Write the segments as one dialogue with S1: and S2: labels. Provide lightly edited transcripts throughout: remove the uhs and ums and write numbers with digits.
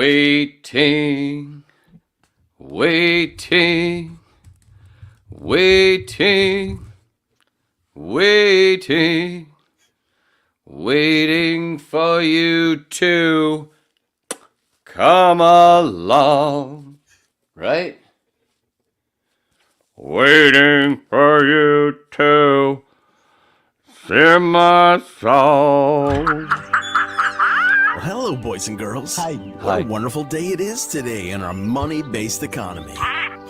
S1: Waiting, waiting, waiting, waiting, waiting for you to come along. Right? Waiting for you to sing my song.
S2: Well, hello, boys and girls.
S3: Hi.
S2: What a wonderful day it is today in our money-based economy.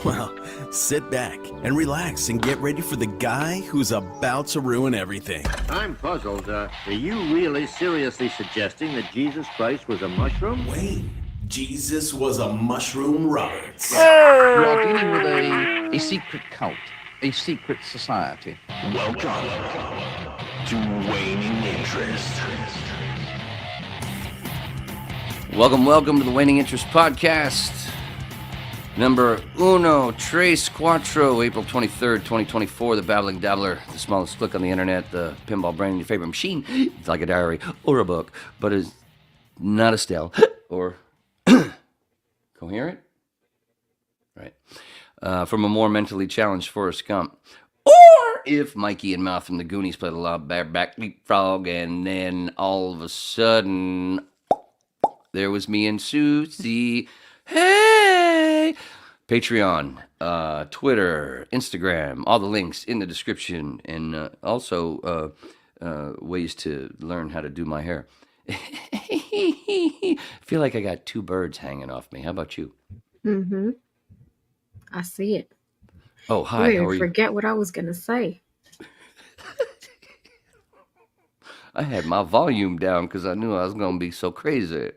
S2: Well, sit back and relax and get ready for the guy who's about to ruin everything.
S4: I'm puzzled. Are you really seriously suggesting that Jesus Christ was a mushroom?
S2: Wait, Jesus was a mushroom Roberts.
S5: You are dealing with a secret cult, a secret society.
S6: Welcome to Waning Interest.
S1: Welcome to the Waning Interest Podcast. Number uno, tres, cuatro, April 23rd, 2024. The Babbling Dabbler, the smallest click on the internet, the pinball brain in your favorite machine. It's like a diary or a book, but it's not Estelle or coherent. Right. From a more mentally challenged Forrest Gump. Or if Mikey and Mouth from the Goonies played a lot back leapfrog, and then all of a sudden there was me and Susie. Hey! Patreon, Twitter, Instagram, all the links in the description, and also ways to learn how to do my hair. I feel like I got two birds hanging off me. How about you?
S7: Mm-hmm. I see it.
S1: Oh, hi. How are you?
S7: Forget what I was going to say.
S1: I had my volume down because I knew I was going to be so crazy.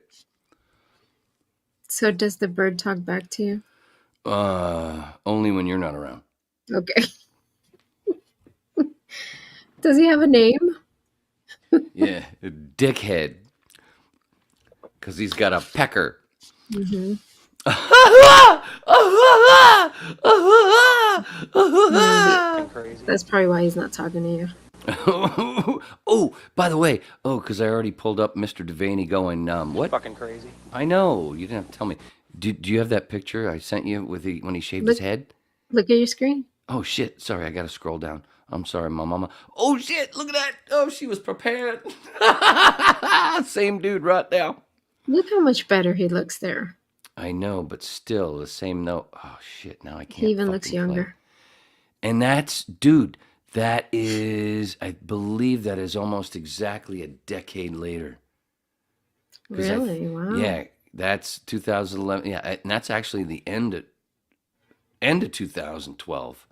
S7: So does the bird talk back to you?
S1: Only when you're not around.
S7: Okay. Does he have a name?
S1: Yeah, dickhead. Because he's got a pecker.
S7: Mm-hmm. That's probably why he's not talking to you.
S1: Oh, by the way, because I already pulled up Mr. Devaney going, what?
S3: Fucking crazy.
S1: I know, you didn't have to tell me. Do you have that picture I sent you with when he shaved his head?
S7: Look at your screen.
S1: Oh, shit, sorry, I gotta scroll down. I'm sorry, my mama. Oh, shit, look at that. Oh, she was prepared. Same dude right now.
S7: Look how much better he looks there.
S1: I know, but still the same note. Oh, shit, now I can't.
S7: He even looks younger.
S1: Play. And that's, dude, that is, I believe that is almost exactly a decade later.
S7: Really? Wow.
S1: Yeah, that's 2011. Yeah, and that's actually the end of 2012.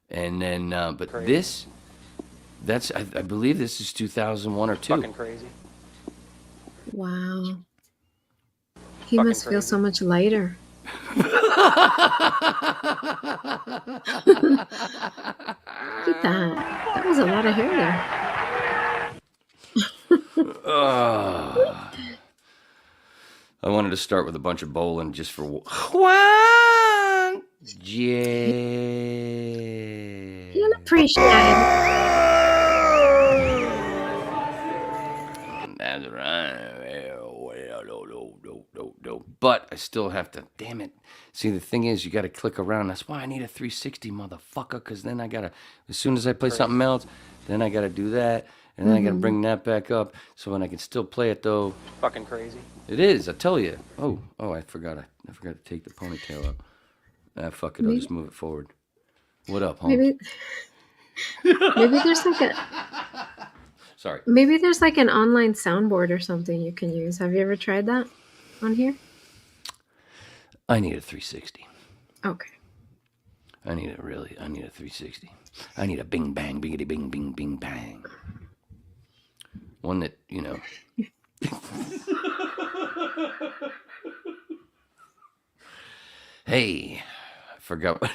S1: And then, but crazy. I believe this is 2001 or 2.
S3: Fucking crazy.
S7: Wow. He must feel so much lighter. Look at that. That was a lot of hair there.
S1: I wanted to start with a bunch of bowling just for one. Yeah.
S7: You'll appreciate it.
S1: That's right. No. But I still have to, damn it. See, the thing is, you got to click around. That's why I need a 360, motherfucker, because then I got to, as soon as I play something else, then I got to do that, and then I got to bring that back up, so when I can still play it, though.
S3: Fucking crazy.
S1: It is, I tell you. Oh, I forgot to take the ponytail out. Fuck it, I'll just move it forward. What up, Holmes?
S7: Maybe there's like a...
S1: Sorry.
S7: Maybe there's like an online soundboard or something you can use. Have you ever tried that on here?
S1: I need a 360.
S7: Okay.
S1: I need a 360. I need a bing bang, biggity bing bing bing bang. One that, you know. Hey, I forgot what.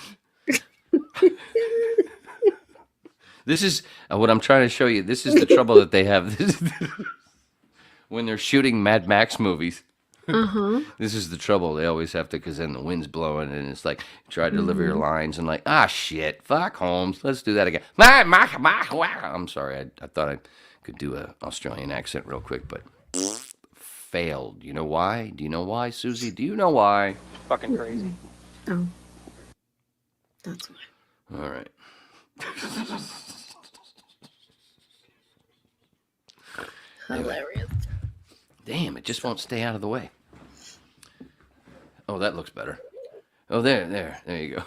S1: This is what I'm trying to show you. This is the trouble that they have when they're shooting Mad Max movies. This is the trouble. They always have to, because then the wind's blowing and it's like, try to deliver your lines and like, shit, fuck Holmes. Let's do that again. I'm sorry. I thought I could do an Australian accent real quick, but failed. You know why? Do you know why, Susie? Do you know why?
S3: Fucking crazy.
S7: Oh, that's why.
S1: All right.
S7: Hilarious.
S1: Damn, it just won't stay out of the way. Oh, that looks better. Oh, there you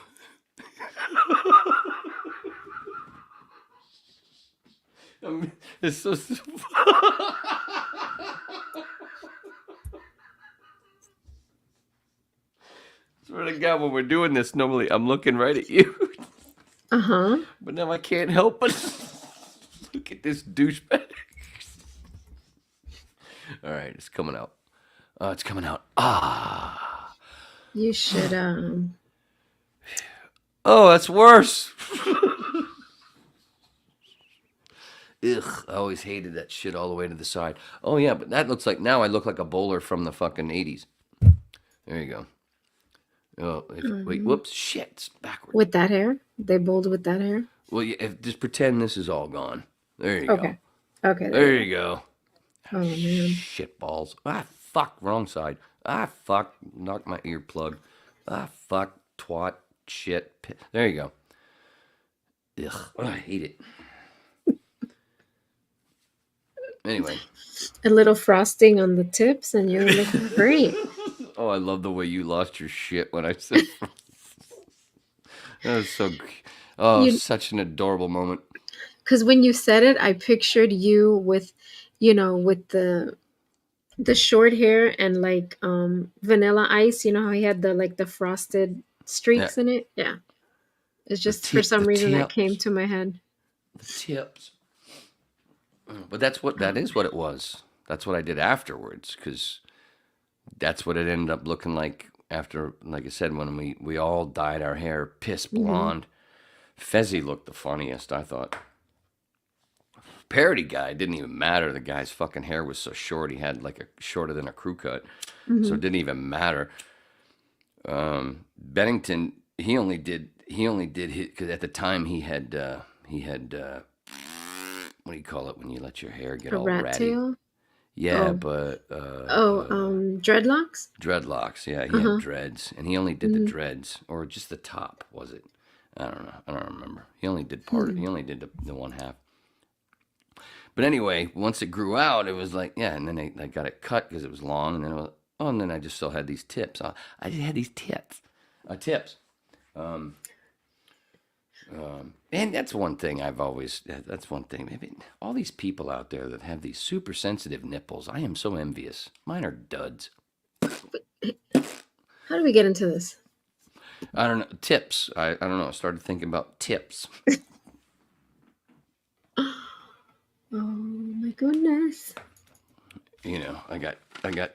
S1: go. It's so. Swear to God, when we're doing this, normally I'm looking right at you.
S7: Uh-huh.
S1: But now I can't help but look at this douchebag. All right, it's coming out. It's coming out. Ah.
S7: You should
S1: Oh, that's worse. Ugh, I always hated that shit all the way to the side. Oh yeah, but that looks like, now I look like a bowler from the fucking 80s. There you go. Oh, wait, whoops, shit, it's backwards.
S7: with that hair? They bowled with that hair?
S1: Well, just pretend this is all gone. There you
S7: Okay.
S1: go.
S7: Okay.
S1: There you go.
S7: Oh man.
S1: Shit balls. Ah, fuck, wrong side. Ah, fuck, knocked my earplug. Ah, fuck, twat, shit. There you go. Ugh, I hate it. Anyway.
S7: A little frosting on the tips and you look great.
S1: Oh, I love the way you lost your shit when I said that was so. Oh, such an adorable moment.
S7: Because when you said it, I pictured you with, with the short hair and like Vanilla Ice. You know how he had the frosted streaks in it? Yeah. It's just for some reason that came to my head.
S1: The tips. But that is what it was. That's what I did afterwards, because that's what it ended up looking like after, like I said, when we all dyed our hair piss blonde. Fezzi looked the funniest, I thought. Parody guy, didn't even matter. The guy's fucking hair was so short, he had like a shorter than a crew cut. So it didn't even matter. Bennington, he only did his, because at the time he had what do you call it when you let your hair get
S7: A
S1: all
S7: rat
S1: ratty?
S7: tail?
S1: Yeah,
S7: Oh.
S1: but
S7: Dreadlocks?
S1: dreadlocks. Yeah, he had dreads, and he only did the dreads, or just the top, was it? I don't know. I don't remember. He only did he only did the one half. But anyway, once it grew out, it was like, yeah, and then I got it cut because it was long, and then it was, and then I just still had these tips. I just had these tips. And that's one thing that's one thing. Maybe all these people out there that have these super sensitive nipples, I am so envious. Mine are duds.
S7: How do we get into this?
S1: I don't know. Tips. I don't know. I started thinking about tips.
S7: Oh my goodness.
S1: I got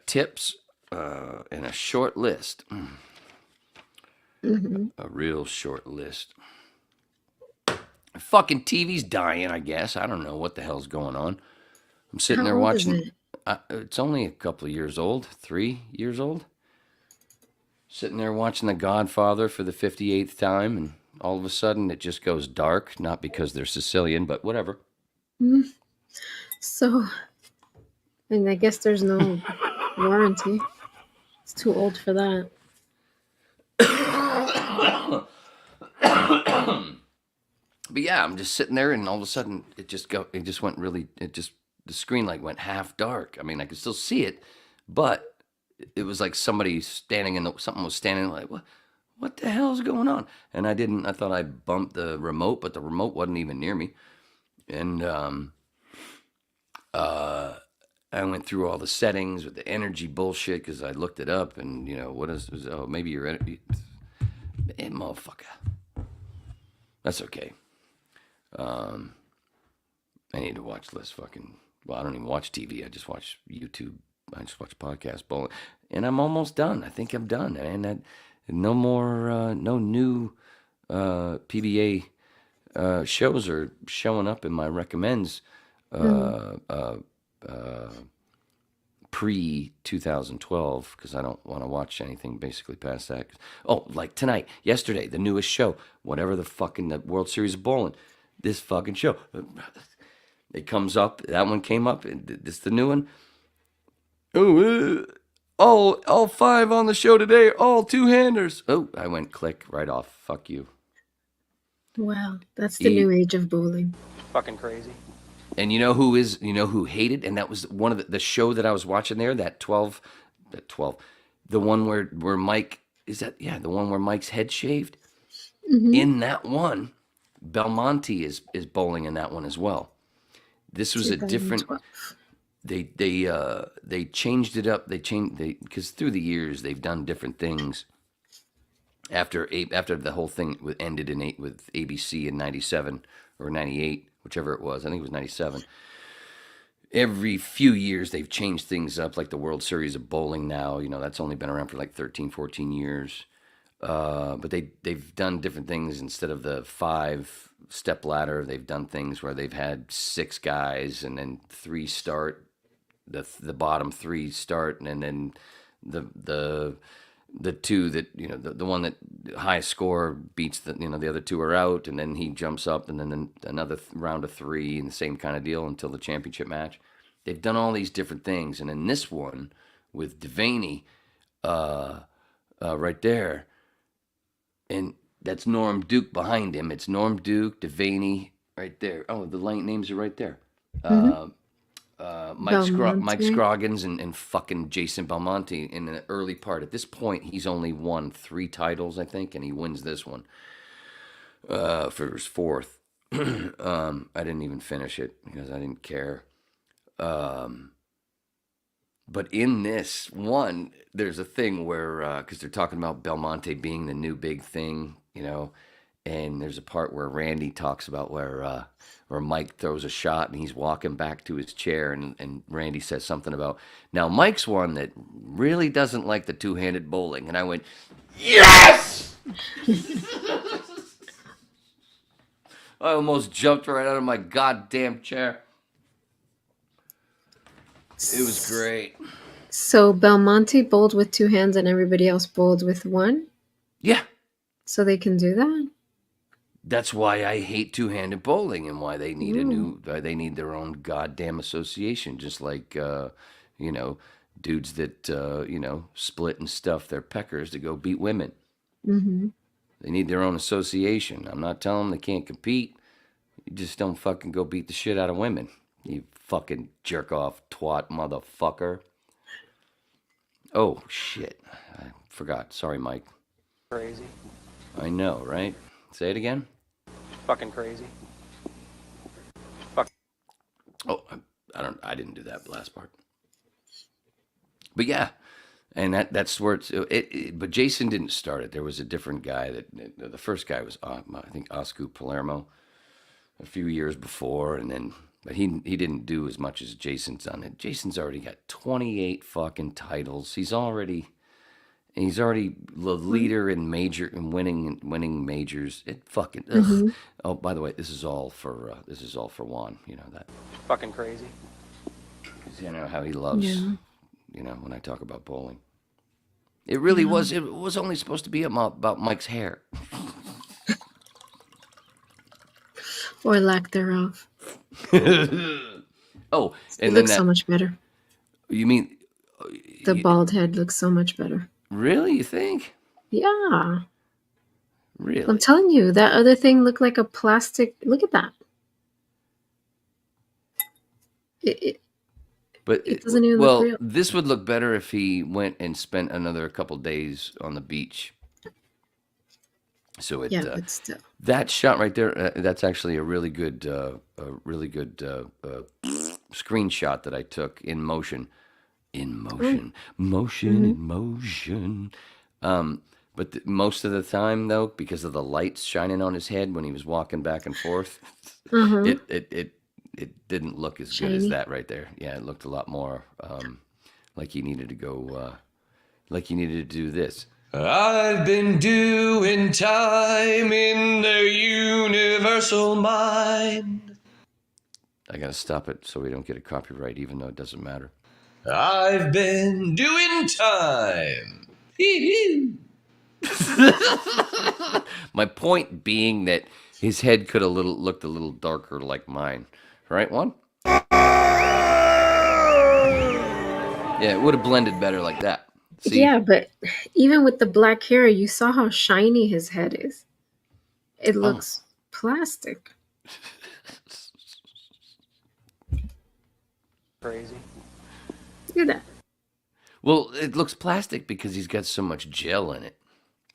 S1: tips and a short list. A real short list. Fucking TV's dying, I guess. I don't know what the hell's going on. I'm sitting there watching.
S7: Is it?
S1: It's only a couple of years old, 3 years old. Sitting there watching The Godfather for the 58th time, and all of a sudden it just goes dark. Not because they're Sicilian, but whatever.
S7: So, and I guess there's no warranty. It's too old for that.
S1: But yeah, I'm just sitting there, and all of a sudden the screen like went half dark. I mean, I could still see it, but it was like somebody something was standing like, what the hell's going on? And I thought I bumped the remote, but the remote wasn't even near me. And I went through all the settings with the energy bullshit, because I looked it up, and maybe your energy, motherfucker. That's okay. I need to watch less fucking. Well, I don't even watch TV. I just watch YouTube. I just watch podcasts, bowling, and I'm almost done. I think I'm done, and no more, no new PBA shows are showing up in my recommends pre 2012, because I don't want to watch anything basically past that. Oh, like tonight, yesterday, the newest show, whatever the World Series of Bowling. This fucking show, it comes up. That one came up. And this the new one. Oh, all five on the show today, all two-handers. Oh, I went click right off. Fuck you.
S7: Wow, that's the new age of bowling.
S3: Fucking crazy.
S1: And you know who hated, and that was one of the show that I was watching there, that 12, the one where Mike, the one where Mike's head shaved?
S7: Mm-hmm.
S1: In that one, Belmonte is bowling in that one as well. This was a different,
S7: 2012.
S1: they changed it up. Because through the years they've done different things. After the whole thing ended with ABC in 97 or 98, whichever it was, I think it was 97. Every few years they've changed things up, like the World Series of Bowling now. That's only been around for like 13, 14 years. But they've done different things. Instead of the 5-step ladder, they've done things where they've had 6 guys and then 3 start. The bottom 3 start, and then the 2 that the one that highest score beats the other 2 are out, and then he jumps up, and then another round of 3, and the same kind of deal until the championship match. They've done all these different things, and in this one with Devaney, right there, and that's Norm Duke behind him. It's Norm Duke, Devaney, right there. Oh, the names are right there.
S7: Mm-hmm.
S1: Mike Scroggins and fucking Jason Belmonte in the early part. At this point, he's only won 3 titles, I think, and he wins this one for his 4th. I didn't even finish it because I didn't care. But in this one, there's a thing where, because they're talking about Belmonte being the new big thing, and there's a part where Randy talks about where Mike throws a shot and he's walking back to his chair, and Randy says something about, now Mike's one that really doesn't like the two-handed bowling. And I went, yes! I almost jumped right out of my goddamn chair. It was great.
S7: So Belmonte bowled with 2 hands and everybody else bowled with 1?
S1: Yeah.
S7: So they can do that?
S1: That's why I hate two-handed bowling, and why they need they need their own goddamn association, just like dudes that split and stuff their peckers to go beat women.
S7: Mm-hmm.
S1: They need their own association. I'm not telling them they can't compete. You just don't fucking go beat the shit out of women. You fucking jerk off twat motherfucker. Oh shit, I forgot. Sorry, Mike.
S3: Crazy.
S1: I know, right? Say it again.
S3: Fucking crazy.
S1: Oh, I didn't do that last part. But yeah, and that's where but Jason didn't start it. There was a different guy the first guy was, I think, Oscar Palermo a few years before, and then, but he didn't do as much as Jason's done it. Jason's already got 28 fucking titles. He's already the leader in winning majors. It fucking ugh. Mm-hmm. Oh, by the way, this is all for Juan. You know that.
S3: Fucking crazy.
S1: You know how he loves. Yeah. When I talk about bowling, it really was. It was only supposed to be about Mike's hair,
S7: or lack thereof.
S1: Oh, and
S7: it looks so much better.
S1: You mean
S7: the bald head looks so much better?
S1: Really? You think?
S7: Yeah.
S1: Really?
S7: I'm telling you, that other thing looked like a plastic. Look at that.
S1: But
S7: it doesn't even look real.
S1: This would look better if he went and spent another couple days on the beach. So
S7: but still.
S1: That shot right there, that's actually a really good screenshot that I took in motion. In motion. But most of the time, though, because of the lights shining on his head when he was walking back and forth, it didn't look as good as that right there. Yeah, it looked a lot more like he needed to go, like he needed to do this. I've been doing time in the universal mind. I gotta stop it so we don't get a copyright, even though it doesn't matter. I've been doing time. My point being that his head could have looked a little darker like mine. Right, Juan? Yeah, it would have blended better like that. See?
S7: Yeah, but even with the black hair, you saw how shiny his head is. It looks plastic.
S3: Crazy.
S7: Look at that.
S1: Well, it looks plastic because he's got so much gel in it.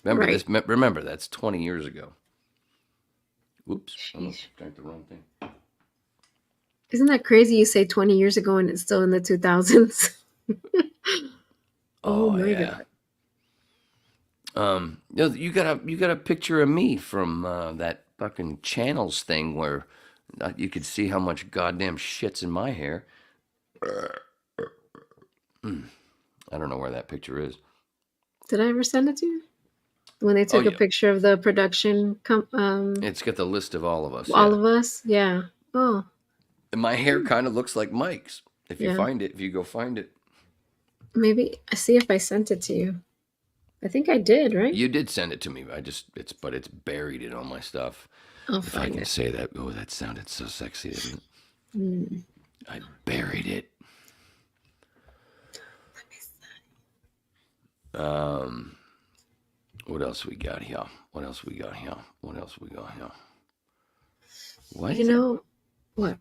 S1: Remember
S7: Right.
S1: this? Remember, that's 20 years ago. Oops. I
S7: Sheesh.
S1: drank the wrong thing.
S7: Isn't that crazy? You say 20 years ago and it's still in the 2000s. Oh my
S1: yeah.
S7: God.
S1: You got a picture of me from that fucking channels thing where you could see how much goddamn shit's in my hair. I don't know where that picture is.
S7: Did I ever send it to you? When they took a picture of the production,
S1: It's got the list of all of us.
S7: all of us? Yeah. Oh.
S1: And my hair kind of looks like Mike's. If you find it, if you go find it.
S7: Maybe I see if I sent it to you. I think I did, right?
S1: You did send it to me. It's buried in all my stuff.
S7: I'll
S1: If I
S7: find
S1: can
S7: it.
S1: say that. Oh, that sounded so sexy, didn't it?
S7: Mm.
S1: I buried it. What else we got here? What else we got here? Why
S7: You know what?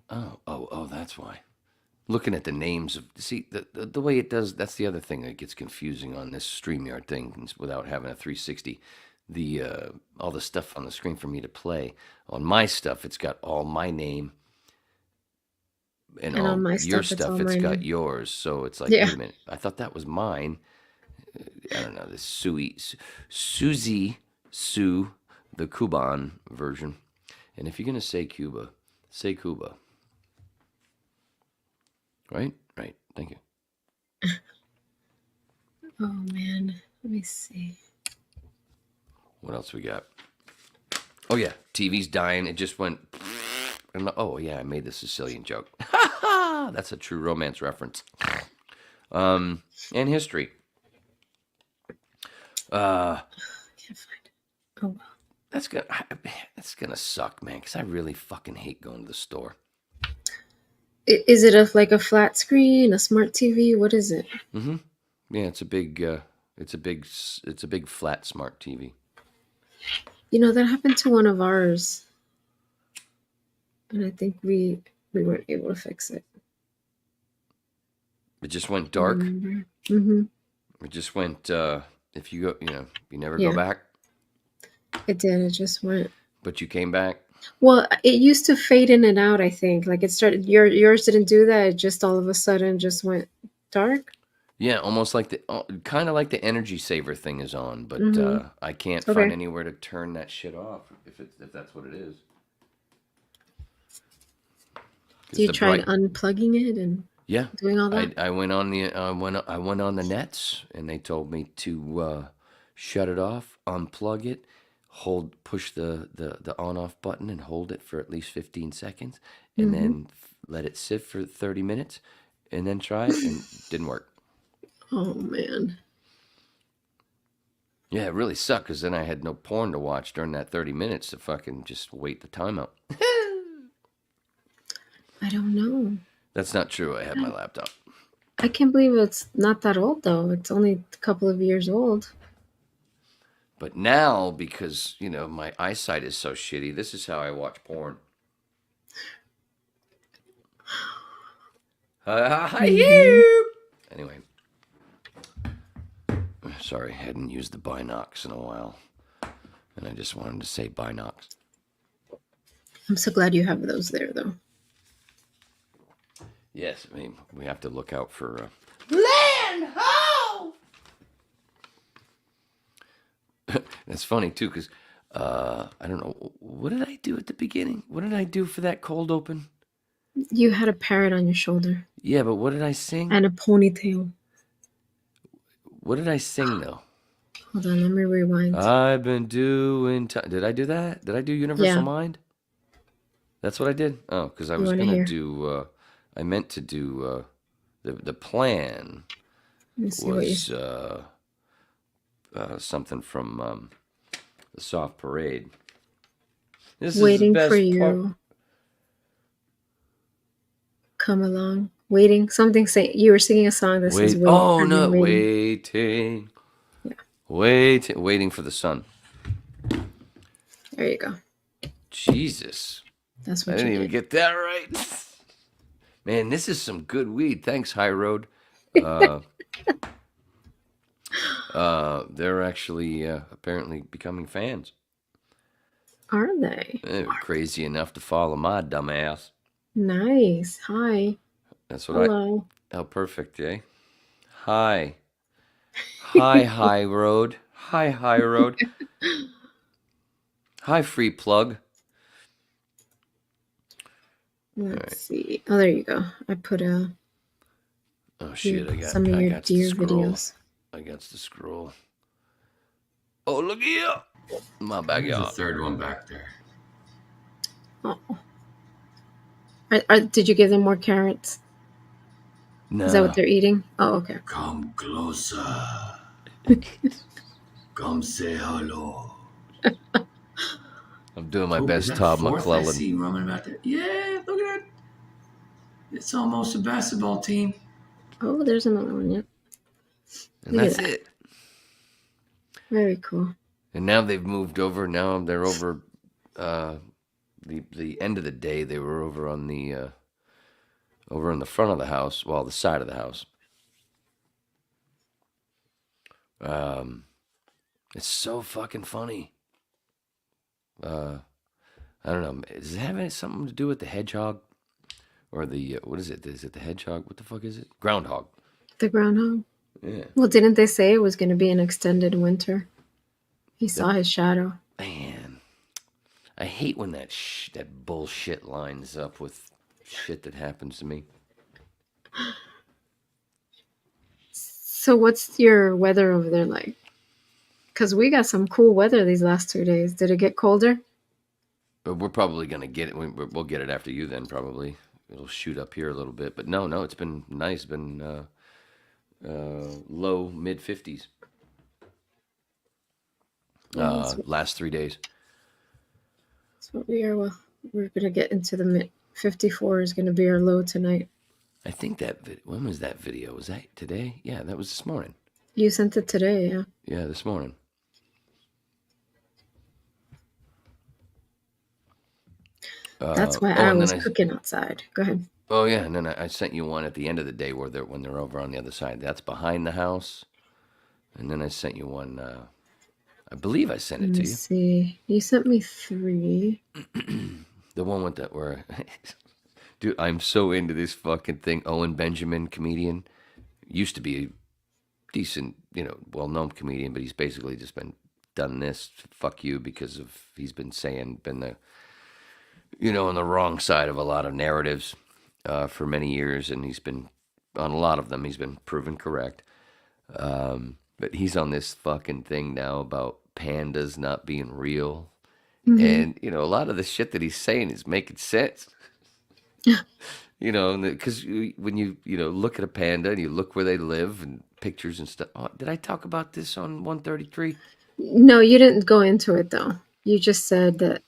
S1: Oh, that's why. Looking at the names of the way it does, that's the other thing that gets confusing on this StreamYard thing without having a 360. All the stuff on the screen for me to play. On my stuff, it's got all my name. And all
S7: on my
S1: your
S7: stuff, it's
S1: stuff,
S7: all
S1: it's
S7: my
S1: got
S7: name.
S1: yours. So it's like,
S7: Yeah.
S1: wait a minute. I thought that was mine. I don't know. This Susie Sue, the Cuban version. And if you're going to say Cuba, say Cuba. Right? Right. Thank you.
S7: Oh man, let me see.
S1: What else we got? Oh yeah, TV's dying. It just went. Oh yeah, I made the Sicilian joke. That's a true romance reference. And history.
S7: Can't find it. Oh well.
S1: That's gonna suck, man. Because I really fucking hate going to the store.
S7: Is it like a flat screen, a smart TV? What is it?
S1: Mm-hmm. Yeah, it's a big flat smart TV.
S7: You know, that happened to one of ours. And I think we weren't able to fix it.
S1: It just went dark.
S7: Mm-hmm.
S1: It just went. If you go, you never
S7: Yeah.
S1: go back.
S7: It did. It just went.
S1: But you came back.
S7: Well, it used to fade in and out, I think. Like it started, yours didn't do that. It just all of a sudden just went dark.
S1: Yeah, almost like kind of like the energy saver thing is on, but I can't
S7: Okay.
S1: find anywhere to turn that shit off if that's what it is.
S7: Do you try unplugging it and doing all that?
S1: I went on the nets and they told me to shut it off, unplug it, push the on off button and hold it for at least 15 seconds, and then let it sit for 30 minutes, and then try it, and it didn't work.
S7: Oh man.
S1: Yeah, it really sucked because then I had no porn to watch during that 30 minutes to fucking just wait the time out.
S7: I don't know.
S1: That's not true. I had my laptop.
S7: I can't believe it's not that old though. It's only a couple of years old.
S1: But now, because, my eyesight is so shitty, this is how I watch porn. Anyway. Sorry, I hadn't used the binocs in a while. And I just wanted to say binocs.
S7: I'm so glad you have those there though.
S1: Yes, I mean, we have to look out for... Land ho! That's funny, too, because I don't know. What did I do at the beginning? What did I do for that cold open?
S7: You had a parrot on your shoulder.
S1: Yeah, but what did I sing?
S7: And a ponytail.
S1: What did I sing, though?
S7: Hold on, let me rewind.
S1: I've been doing... Did I do that? Did I do Universal Mind? That's what I did? Oh, because I was going to do... I meant to do... The plan was something from the Soft Parade. This
S7: Waiting
S1: is the best
S7: for you.
S1: part.
S7: Come along. Waiting. Something say you were singing a song that says
S1: Wait.
S7: wait.
S1: Oh
S7: I've been
S1: no,
S7: waiting.
S1: waiting.
S7: Yeah.
S1: Waiting for the sun.
S7: There you go.
S1: Jesus.
S7: That's
S1: I
S7: what
S1: didn't
S7: you
S1: even
S7: did.
S1: get that right. Man, this is some good weed. Thanks, High Road. They're actually apparently becoming fans.
S7: Are they?
S1: They were crazy enough to follow my dumbass.
S7: Nice. Hi.
S1: That's what
S7: Hello.
S1: Oh, perfect, eh? Hi. Hi, High Road. Hi, High Road. Hi, Free Plug.
S7: Let's see. Oh, there you go. I put
S1: Oh shit!
S7: some of
S1: I
S7: your
S1: got to
S7: deer
S1: scroll.
S7: videos.
S1: I got to scroll. Oh, look here! My backyard.
S6: There's a third one back there.
S7: Oh. Did you give them more carrots? Is that what
S1: No.
S7: they're eating? Oh, okay.
S6: Come closer. Come say hello.
S1: I'm doing my
S6: Is
S1: best,
S6: that
S1: Todd
S6: fourth I
S1: McClellan.
S6: see roaming back there? Yeah, look at that. It's almost a basketball team.
S7: Oh, there's another one. Yep.
S1: And
S7: Look at
S1: that's
S7: that.
S1: it.
S7: Very cool.
S1: And now they've moved over. Now they're over. The end of the day, they were over on the over in the front of the house, well, the side of the house. It's so fucking funny. I don't know. Does it have something to do with the hedgehog, or the what is it? Is it the hedgehog? What the fuck is it? Groundhog.
S7: The groundhog.
S1: Yeah.
S7: Well, didn't they say it was going to be an extended winter? He saw his shadow.
S1: Man, I hate when that bullshit lines up with shit that happens to me.
S7: So, what's your weather over there like? Because we got some cool weather these last 2 days. Did it get colder?
S1: But we're probably gonna get it. We'll get it after you then. Probably it'll shoot up here a little bit. But no, it's been nice. Been low mid 50s. Last 3 days.
S7: That's what we are. Well, we're going to get into the mid 54 is going to be our low tonight.
S1: I think when was that video? Was that today? Yeah, that was this morning.
S7: You sent it today, yeah.
S1: Yeah, this morning.
S7: That's why I was cooking outside. Go ahead.
S1: Oh yeah, and then I sent you one at the end of the day when they're over on the other side. That's behind the house. And then I sent you one. I believe I sent it
S7: Let
S1: to
S7: me
S1: you.
S7: see. You sent me 3.
S1: The one with that where, dude, I'm so into this fucking thing. Owen Benjamin, comedian, used to be a decent, well-known comedian, but he's basically just done this. Fuck you, because he's been the, on the wrong side of a lot of narratives for many years, and he's been on a lot of them. He's been proven correct. But he's on this fucking thing now about pandas not being real. And, a lot of the shit that he's saying is making sense. Because when you, look at a panda and you look where they live and pictures and stuff. Oh, did I talk about this on 133?
S7: No, you didn't go into it, though. You just said that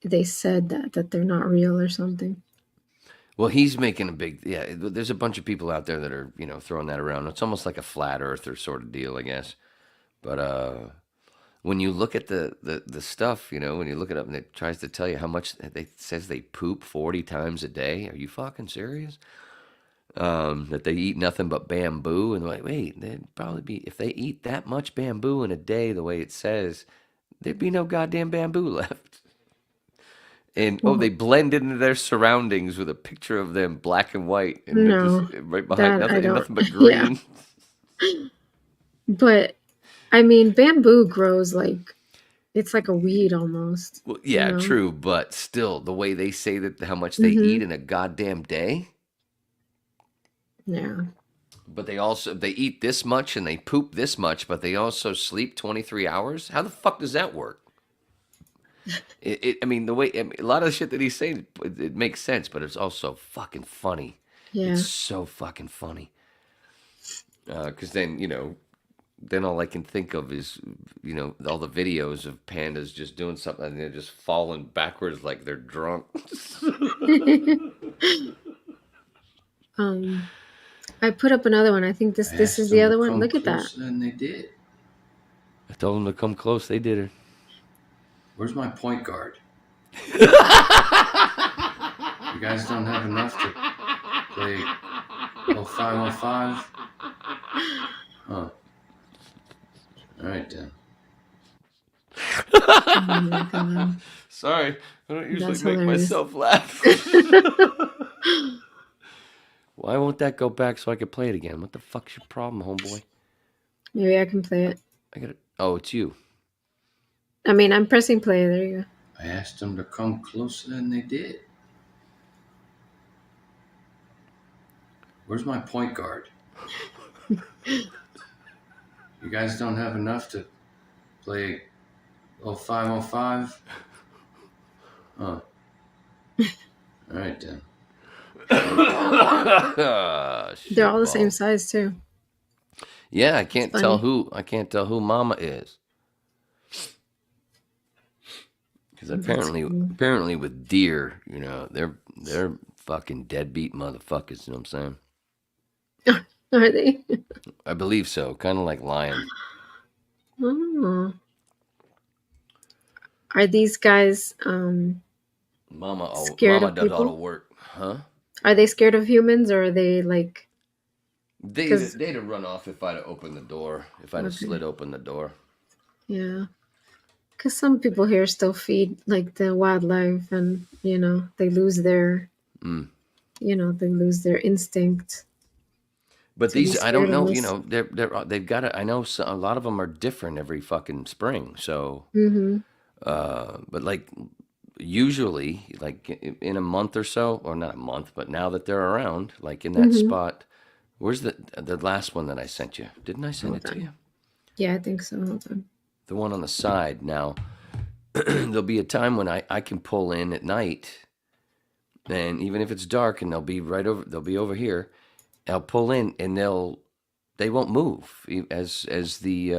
S7: they said that they're not real or something.
S1: Well, he's making a big, there's a bunch of people out there that are, throwing that around. It's almost like a flat earther sort of deal, I guess. But when you look at the stuff, when you look it up and it tries to tell you how much, says they poop 40 times a day. Are you fucking serious? That they eat nothing but bamboo. And like, wait, they'd probably be, if they eat that much bamboo in a day, the way it says, there'd be no goddamn bamboo left. And they blend into their surroundings with a picture of them black and white, and they're just right behind nothing but green.
S7: Yeah. But I mean, bamboo grows it's like a weed almost.
S1: Well, yeah, true, but still, the way they say that how much they eat in a goddamn day.
S7: Yeah.
S1: But they eat this much and they poop this much, but they also sleep 23 hours. How the fuck does that work? I mean, the way a lot of the shit that he's saying, it makes sense, but it's also fucking funny.
S7: Yeah.
S1: It's so fucking funny. Because then all I can think of is, all the videos of pandas just doing something and they're just falling backwards like they're drunk.
S7: I put up another one. I think this is the other one. Look at that.
S6: And they did.
S1: I told them to come close. They did it.
S6: Where's my point guard? You guys don't have enough to play 0505? Huh. All right, then.
S7: Oh my God.
S1: Sorry, I don't usually
S7: That's
S1: make
S7: hilarious.
S1: myself laugh. Why won't that go back so I can play it again? What the fuck's your problem, homeboy?
S7: Maybe I can play it.
S1: I got it. Oh, it's you.
S7: I mean, I'm pressing play. There you go.
S6: I asked them to come closer, and they did. Where's my point guard? You guys don't have enough to play 0505? Huh. All right, then.
S7: They're all the same size too.
S1: Yeah, I can't
S7: Funny.
S1: tell who Mama is. Because apparently with deer, you know, they're fucking deadbeat motherfuckers. You know what I'm saying?
S7: Are they?
S1: I believe so. Kind of like lion.
S7: Oh. Are these guys
S1: Mama
S7: scared of
S1: does all the
S7: people?
S1: work, huh?
S7: Are they scared of humans, or are they like?
S1: They'd
S7: 'Cause-
S1: have run off if I'd have opened the door. If I'd have
S7: Okay.
S1: slid open the door.
S7: Yeah. Because some people here still feed like the wildlife, and they lose their, they lose their instinct.
S1: But
S7: To be
S1: these, I don't
S7: scared
S1: know.
S7: of
S1: You
S7: us.
S1: know, they've got to. I know a lot of them are different every fucking spring. So,
S7: Mm-hmm.
S1: but like usually, like in a month or so, or not a month, but now that they're around, like in that spot, where's the last one that I sent you? Didn't I send it to you?
S7: Yeah, I think so. Hold on.
S1: The one on the side. Now, there'll be a time when I can pull in at night, and even if it's dark, and they'll be over here. I'll pull in, and they won't move as the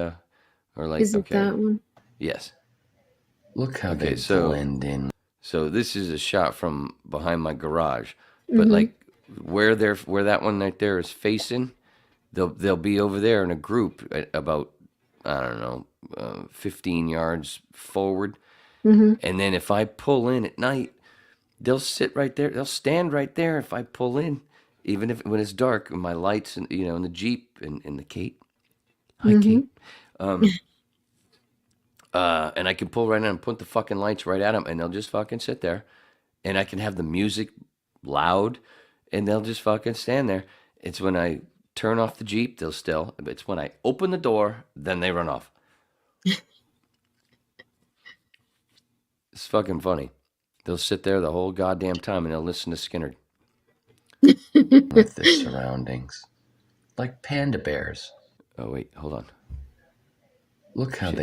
S1: or like
S7: Is it
S1: okay,
S7: that one?
S1: yes.
S6: Look how
S1: Okay,
S6: they
S1: so-
S6: blend in.
S1: So this is a shot from behind my garage, but like where that one right there is facing, they'll be over there in a group at about, I don't know, 15 yards forward, and then if I pull in at night, they'll sit right there. They'll stand right there if I pull in, even if when it's dark and my lights and in the Jeep and in the Kate. Hi Kate. And I can pull right in and put the fucking lights right at them, and they'll just fucking sit there, and I can have the music loud, and they'll just fucking stand there. It's when I turn off the Jeep, they'll still. It's when I open the door, then they run off. It's fucking funny. They'll sit there the whole goddamn time, and they'll listen to Skinner.
S6: With the surroundings. Like panda bears.
S1: Oh wait, hold on.
S6: Look how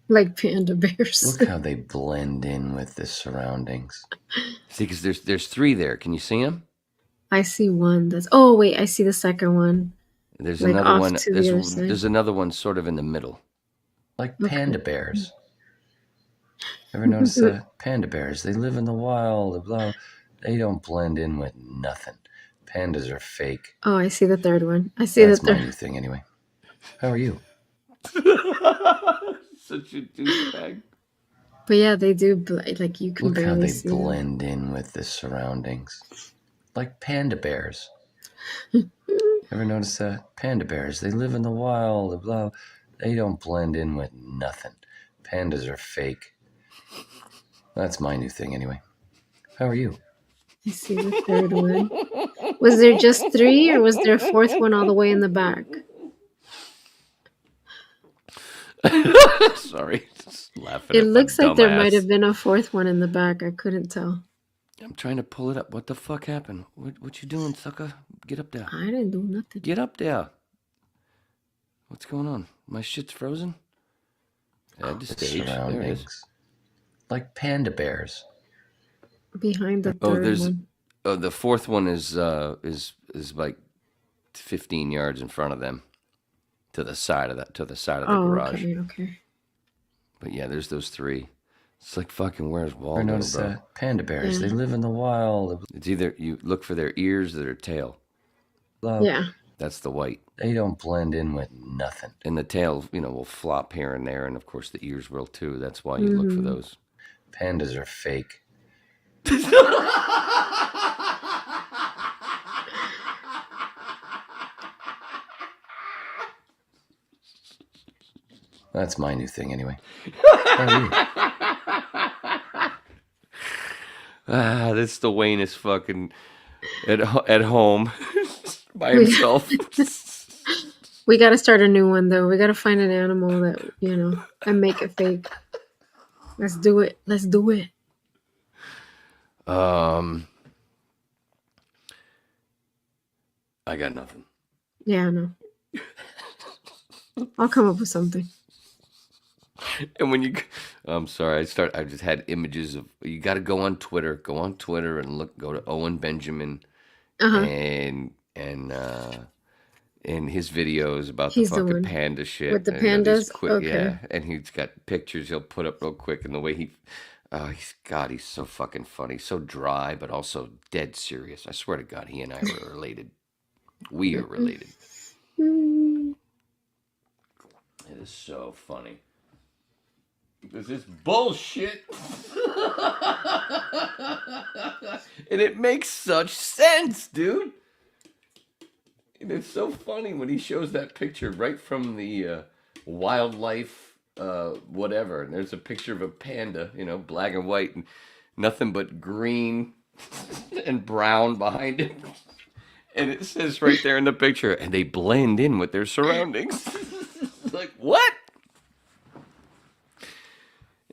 S7: Like panda bears.
S6: they blend in with the surroundings.
S1: See, because there's three there. Can you see them?
S7: I see one. Oh wait, I see the second one.
S1: There's
S7: Like
S1: another
S7: off
S1: one.
S7: to the other side.
S1: There's another one sort of in the middle.
S6: Like panda bears. Ever notice that? Panda bears, they live in the wild. Blah. They don't blend in with nothing. Pandas are fake.
S7: Oh, I see the third one. I see
S6: That's
S7: the
S6: my
S7: third.
S6: new thing anyway. How are you?
S1: Such a douchebag.
S7: But yeah, they do. Like you can
S6: Look how
S7: barely
S6: they
S7: see them.
S6: blend in with the surroundings. Like panda bears. Ever notice that? Panda bears, they live in the wild. Blah. They don't blend in with nothing. Pandas are fake. That's my new thing anyway. How are you?
S7: I see the third one. Was there just three, or was there a fourth one all the way in the back?
S1: Sorry, just laughing.
S7: It
S1: at my
S7: looks like there
S1: dumb
S7: might
S1: ass.
S7: have been a fourth one in the back. I couldn't tell.
S1: I'm trying to pull it up. What the fuck happened? What you doing, sucker? Get up there.
S7: I didn't do nothing.
S1: Get up there. What's going on? My shit's frozen. Add to
S6: The
S1: stage. There it is.
S6: surroundings. Like panda bears.
S7: Behind the
S1: Oh,
S7: third
S1: there's.
S7: one.
S1: Oh, the fourth one is like 15 yards in front of them, to the side of the
S7: Oh,
S1: garage.
S7: okay.
S1: But yeah, there's those three. It's like fucking Where's
S6: Ever
S1: Waldo,
S6: notice
S1: bro?
S6: that? Panda bears,
S7: Yeah.
S6: they live in the wild.
S1: It's either you look for their ears or their tail.
S7: Yeah.
S1: That's the white.
S6: They don't blend in with nothing.
S1: And the tail, will flop here and there, and of course the ears will too. That's why you look for those.
S6: Pandas are fake. That's my new thing, anyway.
S1: This Dwayne is fucking at home by himself.
S7: We got to start a new one though. We got to find an animal that and make it fake. Let's do it. Let's do it.
S1: I got nothing.
S7: Yeah, I know. I'll come up with something.
S1: And when I'm sorry, I just had images of, you got to go on Twitter and go to Owen Benjamin and his videos about
S7: He's
S1: the
S7: the
S1: fucking
S7: one.
S1: panda shit.
S7: With the
S1: and, these
S7: pandas? Okay.
S1: Yeah, and he's got pictures he'll put up real quick, and the way he's so fucking funny, so dry, but also dead serious. I swear to God, he and I are related. We are related.
S7: Mm.
S1: It is so funny. This is bullshit. And it makes such sense, dude. And it's so funny when he shows that picture right from the wildlife whatever. And there's a picture of a panda, black and white, and nothing but green and brown behind it. And it says right there in the picture, and they blend in with their surroundings. Like, what?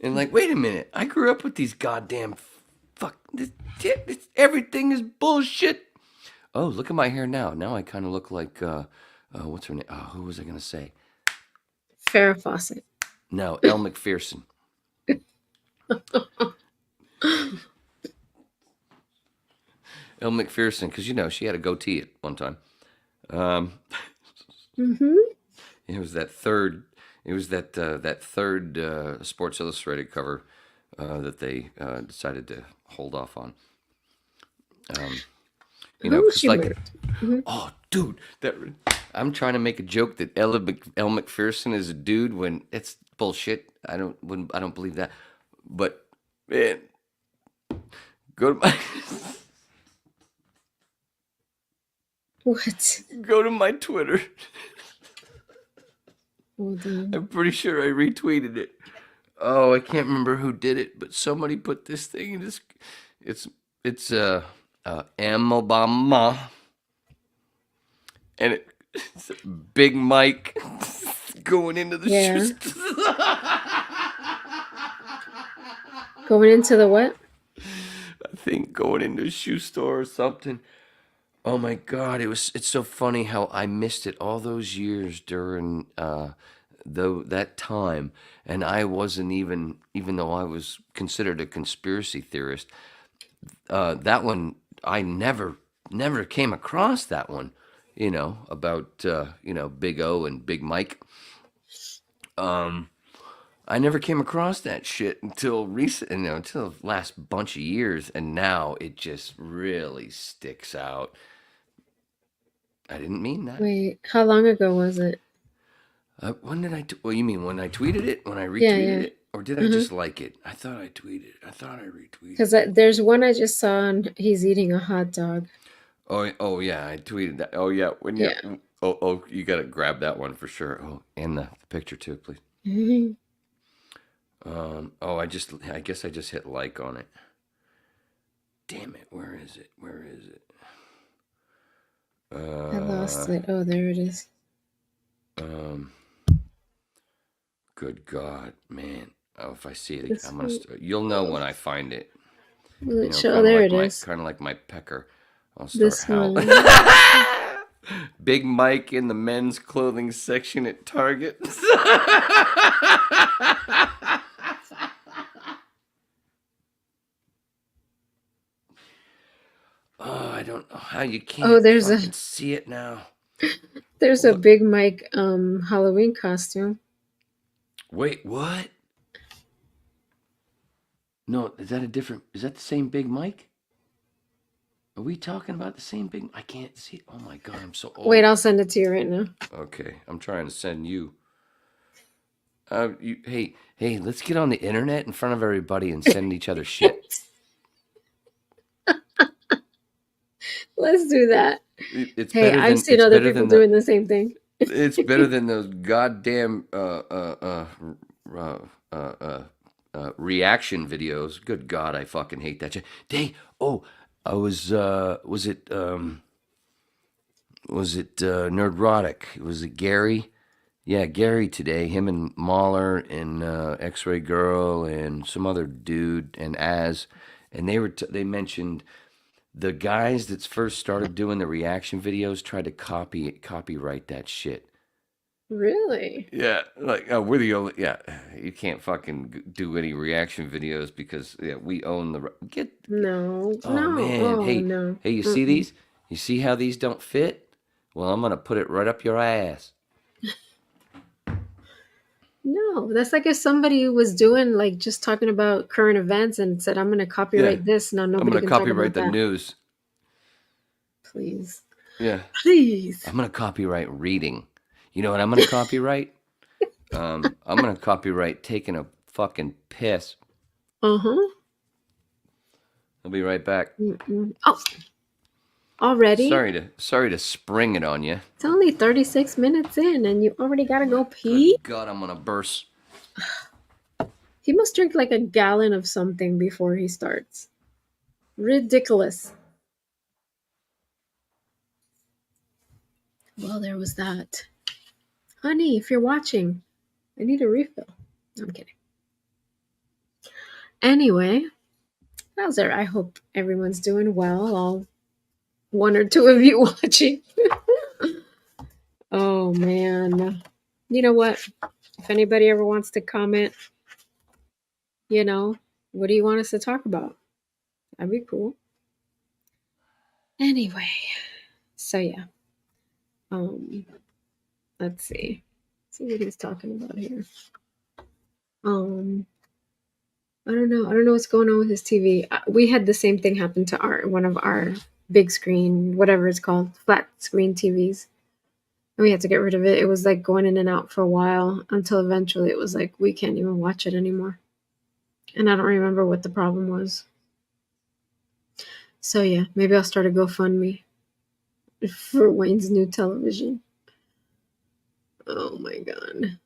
S1: And like, wait a minute. I grew up with these goddamn everything is bullshit. Oh, look at my hair now. Now I kind of look like, what's her name? Oh, who was I going to say?
S7: Farrah Fawcett.
S1: No, Elle McPherson. Elle McPherson, because, she had a goatee at one time. It was that third Sports Illustrated cover that they decided to hold off on. Because oh, dude, I'm trying to make a joke that Elle McPherson is a dude when it's bullshit. I don't believe that. But man, go to my
S7: What?
S1: go to my Twitter.
S7: Hold on.
S1: I'm pretty sure I retweeted it. Oh, I can't remember who did it, but somebody put this thing in this. It's M Obama, and it's Big Mike going into the shoes.
S7: Going into the what?
S1: I think going into a shoe store or something. Oh my God, it's so funny how I missed it all those years during that time, and I wasn't even though I was considered a conspiracy theorist. That one I never came across that one, about Big O and Big Mike. I never came across that shit until recent, until the last bunch of years, and now it just really sticks out. I didn't mean that.
S7: Wait, how long ago was it?
S1: When did well, you mean when I tweeted it? When I retweeted it? Or did I just like it? I thought I tweeted it. I thought I retweeted it.
S7: Because there's one I just saw, and he's eating a hot dog.
S1: Oh yeah, I tweeted that. Oh yeah, Oh, you gotta grab that one for sure. Oh, and the picture too, please. I guess I just hit like on it. Damn it, where is it?
S7: I lost it. Oh, there it is.
S1: Good God, man. Oh, if I see it, I'm gonna. You'll know when I find it.
S7: There it is.
S1: Kind of like my pecker. I'll start howling. Big Mike in the men's clothing section at Target. Oh, I don't know how you can't.
S7: Oh, there's
S1: see it now.
S7: There's a Big Mike Halloween costume.
S1: Wait, what? No, is that a different? Is that the same big mic? Are we talking about the same big? I can't see. Oh my god, I'm so old.
S7: Wait, I'll send it to you right now.
S1: Okay, I'm trying to send you. Hey, let's get on the internet in front of everybody and send each other shit.
S7: Let's do that.
S1: It's
S7: Hey,
S1: better
S7: I've
S1: than
S7: seen
S1: it's
S7: other
S1: better
S7: people
S1: than the
S7: doing the same thing.
S1: it's better than those goddamn reaction videos. Good God, I fucking hate that shit. I was Nerdrotic? Was it Gary? Yeah, Gary today. Him and Mahler and X-Ray Girl and some other dude and and they mentioned the guys that first started doing the reaction videos tried to copyright that shit.
S7: Really?
S1: Yeah, like we're the only. Yeah, you can't fucking do any reaction videos because we own the.
S7: No.
S1: Oh
S7: No.
S1: man,
S7: Oh,
S1: hey,
S7: no.
S1: you see these? You see how these don't fit? Well, I'm gonna put it right up your ass.
S7: No, that's like if somebody was doing like just talking about current events and said, "I'm going to copyright this." Now
S1: I'm
S7: nobody
S1: gonna
S7: can talk
S1: copyright
S7: about
S1: the
S7: that.
S1: news.
S7: Please.
S1: Yeah,
S7: Please.
S1: I'm gonna copyright reading. You know what I'm gonna copyright? I'm gonna copyright taking a fucking piss.
S7: Uh-huh.
S1: I'll be right back.
S7: Oh, already?
S1: Sorry to spring it on you.
S7: It's only 36 minutes in and you already got to go pee?
S1: Good God, I'm gonna burst.
S7: He must drink like a gallon of something before he starts. Ridiculous. Well, there was that. Honey, if you're watching, I need a refill. I'm kidding. Anyway, how's there? I hope everyone's doing well. All one or two of you watching. Oh, man. You know what? If anybody ever wants to comment, what do you want us to talk about? That'd be cool. Anyway, so yeah. Let's see. See what he's talking about here. I don't know. I don't know what's going on with his TV. We had the same thing happen to one of our big screen, whatever it's called, flat screen TVs. And we had to get rid of it. It was like going in and out for a while until eventually it was like we can't even watch it anymore. And I don't remember what the problem was. So yeah, maybe I'll start a GoFundMe for Wayne's new television. Oh my god.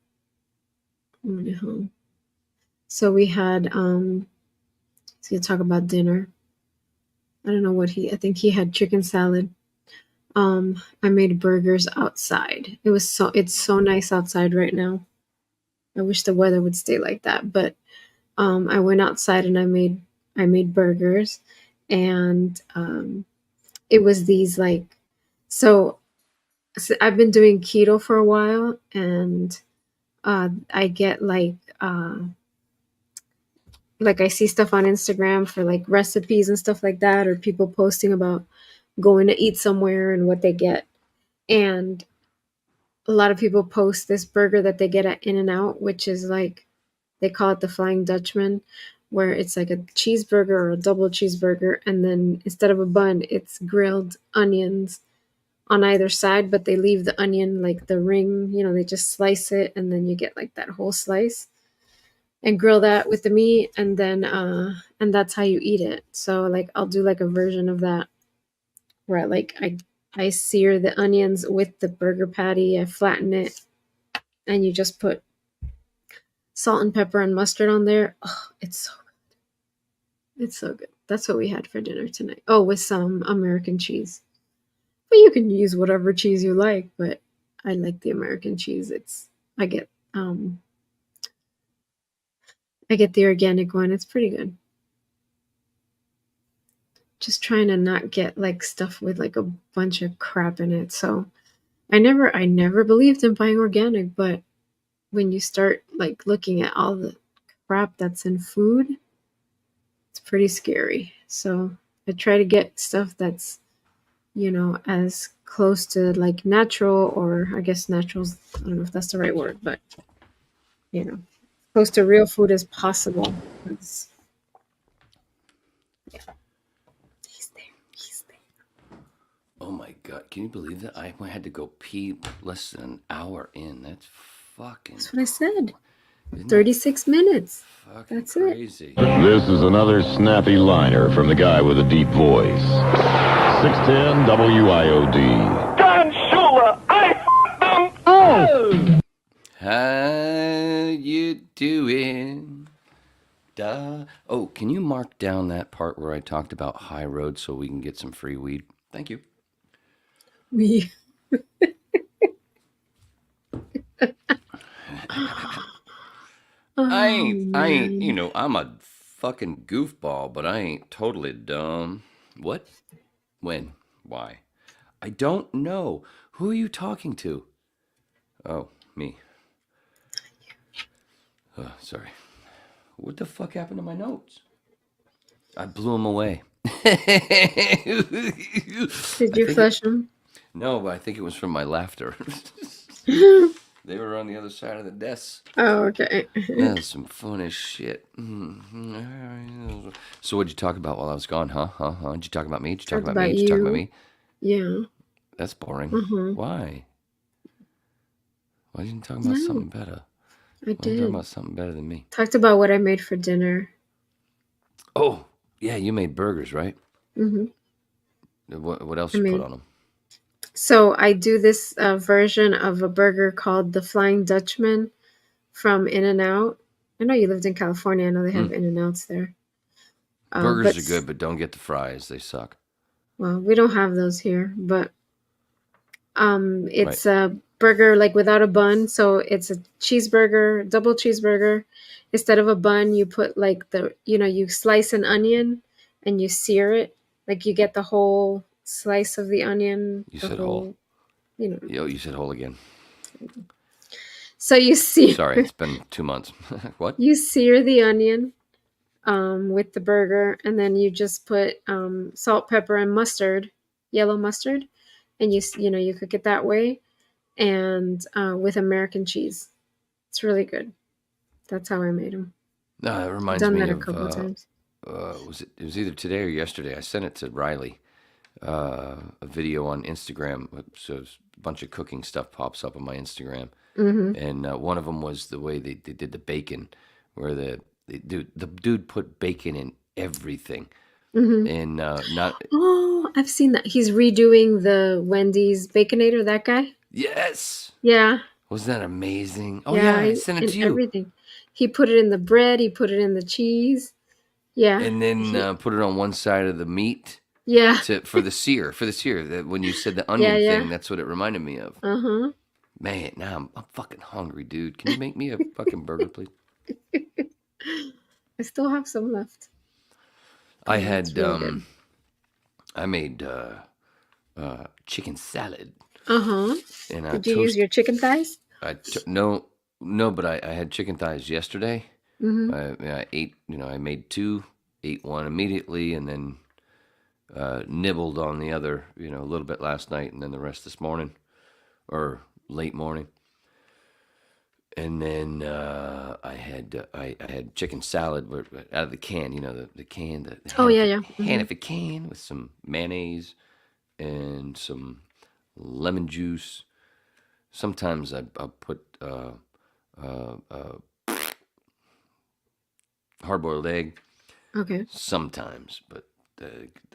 S7: So we had so you talk about dinner. I don't know I think he had chicken salad. I made burgers outside. It's so nice outside right now. I wish the weather would stay like that, but I went outside and I made burgers, and it was these so I've been doing keto for a while, and I get I see stuff on Instagram for like recipes and stuff like that, or people posting about going to eat somewhere and what they get. And a lot of people post this burger that they get at In-N-Out, which is like, they call it the Flying Dutchman, where it's like a cheeseburger or a double cheeseburger. And then instead of a bun, it's grilled onions on either side, but they leave the onion like the ring, they just slice it and then you get like that whole slice and grill that with the meat, and then and that's how you eat it. So like I'll do like a version of that where I sear the onions with the burger patty, I flatten it, and you just put salt and pepper and mustard on there. Oh, it's so good. It's so good. That's what we had for dinner tonight. Oh, with some American cheese. But you can use whatever cheese you like, but I like the American cheese. I get the organic one. It's pretty good. Just trying to not get like stuff with like a bunch of crap in it. So I never believed in buying organic, but when you start like looking at all the crap that's in food, it's pretty scary. So I try to get stuff that's, as close to like natural, or I guess natural's, I don't know if that's the right word, but close to real food as possible.
S1: Oh my God! Can you believe that? I had to go pee less than an hour in. That's fucking.
S7: That's what I said.
S1: Isn't that
S7: 36 minutes.
S1: fucking
S7: That's it.
S1: crazy?
S8: This is another snappy liner from the guy with a deep voice. 610 WIOD.
S9: Don Shula, I them. Oh!
S1: How you doing? Oh, can you mark down that part where I talked about High Road so we can get some free weed? Thank you.
S7: We.
S1: I ain't, I'm a fucking goofball, but I ain't totally dumb. What? When? Why? I don't know. Who are you talking to? Oh, me. Sorry. What the fuck happened to my notes? I blew them away.
S7: Did you flush them?
S1: No, but I think it was from my laughter. They were on the other side of the desk.
S7: Oh, okay.
S1: That's some fun as shit. So what'd you talk about while I was gone? Huh? Did you talk about me? Did you talk
S7: Talked
S1: about me?
S7: about
S1: Did you talk
S7: you.
S1: about me?
S7: Yeah.
S1: That's boring.
S7: Mhm.
S1: Why? Why didn't you talk about something better?
S7: I
S1: Why didn't you
S7: did.
S1: talk about something better than me?
S7: Talked about what I made for dinner.
S1: Oh, yeah, you made burgers, right?
S7: Hmm.
S1: What else
S7: I
S1: you put
S7: made-
S1: on them?
S7: So I do this version of a burger called the Flying Dutchman from In-N-Out. I know you lived in California. I know they have In-N-Outs there.
S1: Burgers are good, but don't get the fries. They suck.
S7: Well, we don't have those here, but it's a burger like without a bun. So it's a cheeseburger, double cheeseburger. Instead of a bun, you put like you slice an onion and you sear it. Like you get the whole slice of the onion.
S1: You
S7: the
S1: said whole.
S7: You know.
S1: Yo, you said whole again.
S7: So you sear.
S1: Sorry, it's been 2 months. What?
S7: You sear the onion with the burger, and then you just put salt, pepper, and mustard, yellow mustard, and you cook it that way, and with American cheese. It's really good. That's how I made them.
S1: No, it reminds
S7: Done
S1: me
S7: that a
S1: of.
S7: couple times.
S1: It was either today or yesterday. I sent it to Riley. A video on Instagram. So a bunch of cooking stuff pops up on my Instagram, and one of them was the way they did the bacon, where the dude put bacon in everything, and not
S7: Oh, I've seen that. He's redoing the Wendy's Baconator. That guy.
S1: yes.
S7: Yeah.
S1: Wasn't that amazing? Oh yeah, I sent it to you.
S7: Everything. He put it in the bread. He put it in the cheese. Yeah.
S1: And then put it on one side of the meat.
S7: Yeah.
S1: For the sear. That when you said the onion thing, that's what it reminded me of.
S7: Uh-huh.
S1: Man, now I'm fucking hungry, dude. Can you make me a fucking burger, please?
S7: I still have some left.
S1: I had
S7: really good.
S1: I made chicken salad.
S7: Uh-huh.
S1: And
S7: Did you use your chicken thighs?
S1: No, but I had chicken thighs yesterday. I ate, I made 2, ate one immediately, and then nibbled on the other, a little bit last night, and then the rest this morning, or late morning. And then I had chicken salad out of the can, the can, the Hannaford can with some mayonnaise and some lemon juice. Sometimes I'll put hard-boiled egg.
S7: Okay.
S1: Sometimes, but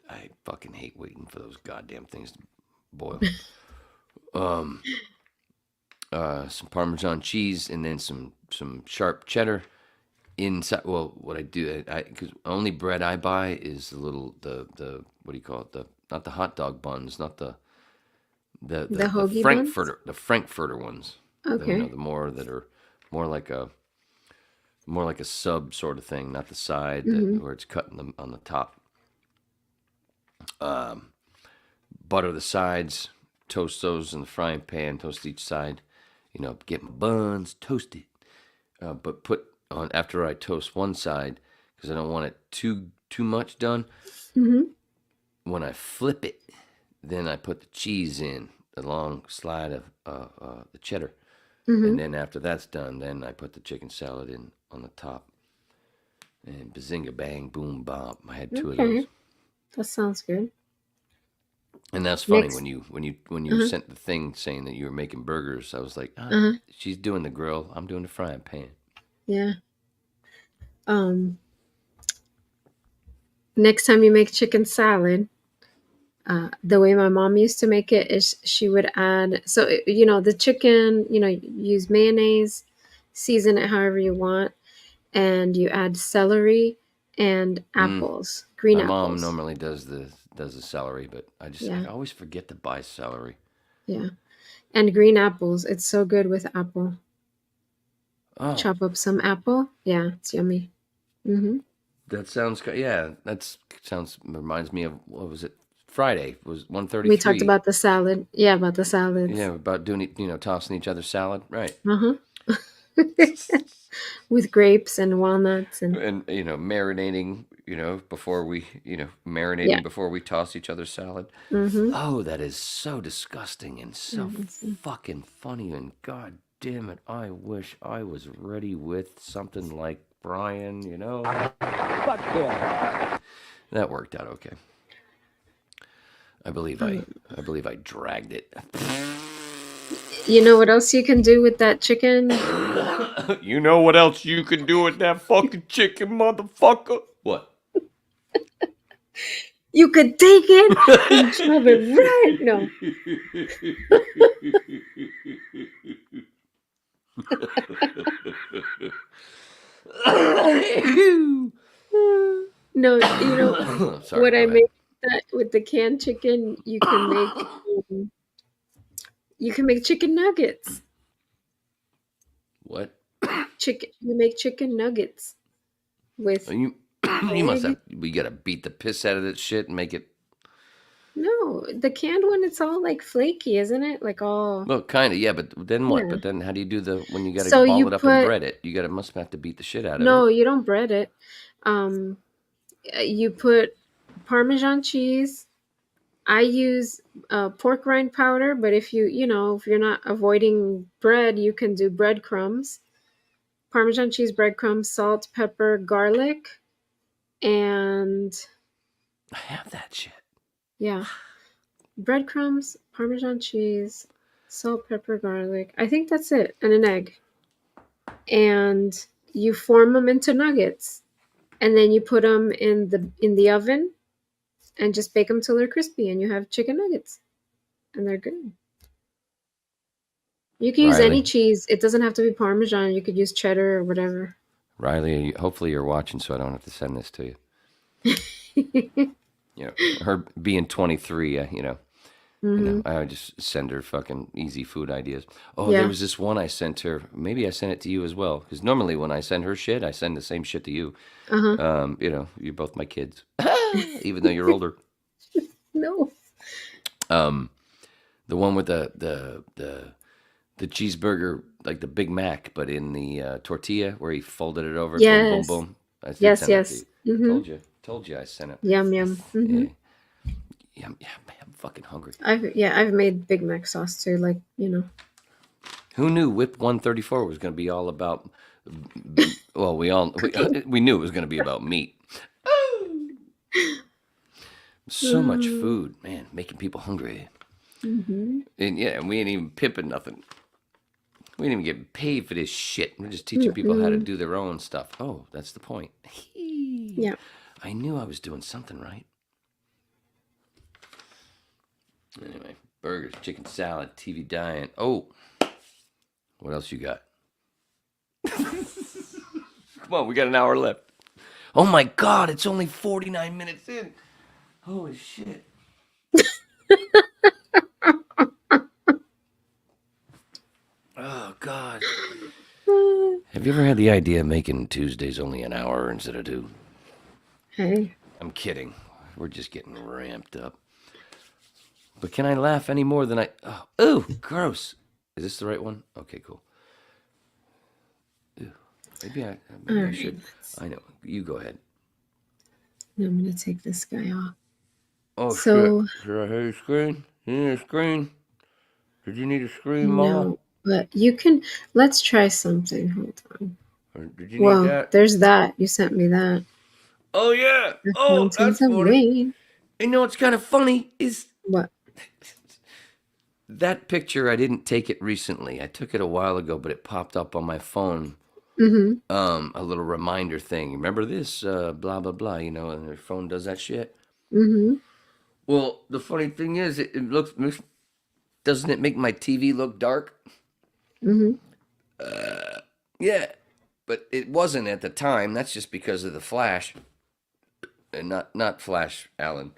S1: I fucking hate waiting for those goddamn things to boil. Some Parmesan cheese and then some sharp cheddar inside. Well, what I do, because only bread I buy is the what do you call it? Not the hot dog buns, not the
S7: hoagie
S1: Frankfurter,
S7: buns?
S1: the Frankfurter ones.
S7: Okay.
S1: The more that are more like a sub sort of thing, not the side where it's cut on the top. Butter the sides, toast those in the frying pan, toast each side. Get my buns, toast it. But put on after I toast one side, because I don't want it too much done. When I flip it, then I put the cheese in, the long slide of the cheddar. And then after that's done, then I put the chicken salad in on the top. And bazinga, bang, boom, bop. I had 2 of those.
S7: That sounds good.
S1: And that's funny
S7: Next,
S1: when you
S7: uh-huh,
S1: sent the thing saying that you were making burgers. I was like,
S7: uh-huh,
S1: she's doing the grill. I'm doing the frying pan.
S7: yeah. Um, Next time you make chicken salad, the way my mom used to make it is she would add, so the chicken, use mayonnaise, season it however you want, and you add celery and
S1: Mm.
S7: apples, green
S1: My mom
S7: apples.
S1: normally does the celery, but I
S7: Yeah,
S1: always forget to buy celery.
S7: yeah, and green apples. It's so good with apple.
S1: Oh,
S7: Chop up some apple. Yeah, it's yummy. Mm-hmm.
S1: that sounds yeah. That sounds reminds me of what was it? Friday was
S7: We talked
S1: 133.
S7: about the salad. Yeah, about the salads.
S1: Yeah, about doing it. Tossing each other salad, right?
S7: Uh-huh. With grapes and walnuts and
S1: And marinating. Before we
S7: yeah.
S1: marinating before we toss each other salad.
S7: Mm-hmm.
S1: Oh, that is so disgusting and so
S7: Mm-hmm.
S1: fucking funny. And god damn it, I wish I was ready with something like Brian.
S9: Fuck yeah.
S1: That worked out okay. I believe I dragged it.
S7: You know what else you can do with that chicken?
S1: You know what else you can do with that fucking chicken, motherfucker? What?
S7: You could take it and shove it right. No. No,
S1: Sorry,
S7: what
S1: go
S7: I
S1: ahead.
S7: make that with the canned chicken, um, you can make chicken nuggets.
S1: What?
S7: You make chicken nuggets with
S1: You you must
S7: egg.
S1: have. We gotta beat the piss out of this shit and make it.
S7: No, the canned one, it's all like flaky, isn't it? Like all,
S1: Well, kind of, yeah. But then what?
S7: yeah.
S1: But then how do you do when you gotta
S7: So
S1: ball
S7: you
S1: it up and
S7: put,
S1: bread it? You must have to beat the shit out of it.
S7: no, you don't bread it. Um, you put Parmesan cheese. I use pork rind powder, but if you're not avoiding bread, you can do breadcrumbs, Parmesan cheese, breadcrumbs, salt, pepper, garlic, and
S1: I have that shit.
S7: yeah, breadcrumbs, Parmesan cheese, salt, pepper, garlic. I think that's it, and an egg. And you form them into nuggets, and then you put them in the oven and just bake them till they're crispy, and you have chicken nuggets, and they're good. You can use any
S1: Riley,
S7: cheese. It doesn't have to be Parmesan. You could use cheddar or whatever.
S1: Riley. Hopefully you're watching, so I don't have to send this to you. Her being 23,
S7: Hmm.
S1: I would just send her fucking easy food ideas. Oh, there
S7: Yeah.
S1: was this one I sent her. Maybe I sent it to you as well. Because normally when I send her shit, I send the same shit to you.
S7: Uh huh.
S1: You're both my kids, even though you're older.
S7: No.
S1: Um, the one with the cheeseburger, like the Big Mac, but in the tortilla where he folded it over. Boom, boom,
S7: Yes.
S1: boom. I did
S7: Yes.
S1: send that to
S7: Yes.
S1: you.
S7: Hmm.
S1: Told you, I sent it.
S7: Yum yum. Hmm.
S1: Yeah, yeah, I'm fucking hungry.
S7: I've made Big Mac sauce too. Like
S1: Who knew Whip 134 was going to be all about? Well,
S7: cooking.
S1: we knew it was going to be about meat. So much food, man, making people hungry.
S7: Mm-hmm.
S1: And yeah, we ain't even pimping nothing. We ain't even getting paid for this shit. We're just teaching people how to
S7: Mm-mm.
S1: do their own stuff. Oh, that's the point.
S7: Yeah.
S1: I knew I was doing something right. Anyway, burgers, chicken salad, TV diet. Oh, what else you got? Come on, we got an hour left. Oh my God, it's only 49 minutes in. Holy shit. Oh God. Have you ever had the idea of making Tuesdays only an hour instead of 2?
S7: Hey.
S1: I'm kidding. We're just getting ramped up. But can I laugh any more than I... Oh, gross. Is this the right one? Okay, cool. Ew. Maybe I
S7: Alright,
S1: should... I know. You go ahead.
S7: I'm gonna take this guy off.
S1: Oh,
S7: So
S1: shit. Should I have a screen? You need a screen? Did you need a screen, Mama?
S7: no, but you can. Let's try something. Hold on.
S1: Or did you need
S7: Well,
S1: that?
S7: there's that. You sent me that.
S1: Oh, yeah.
S7: The
S1: Oh, that's
S7: Fountains of
S1: funny.
S7: Wayne.
S1: You know what's kind of funny is
S7: What?
S1: That picture, I didn't take it recently. I took it a while ago, but it popped up on my phone.
S7: Mm-hmm.
S1: A little reminder thing. Remember this? Blah blah blah. You know, and your phone does that shit.
S7: Mm-hmm.
S1: Well, the funny thing is, it looks. Doesn't it make my TV look dark?
S7: Mm-hmm.
S1: Yeah, but it wasn't at the time. That's just because of the flash, and not Flash Allen.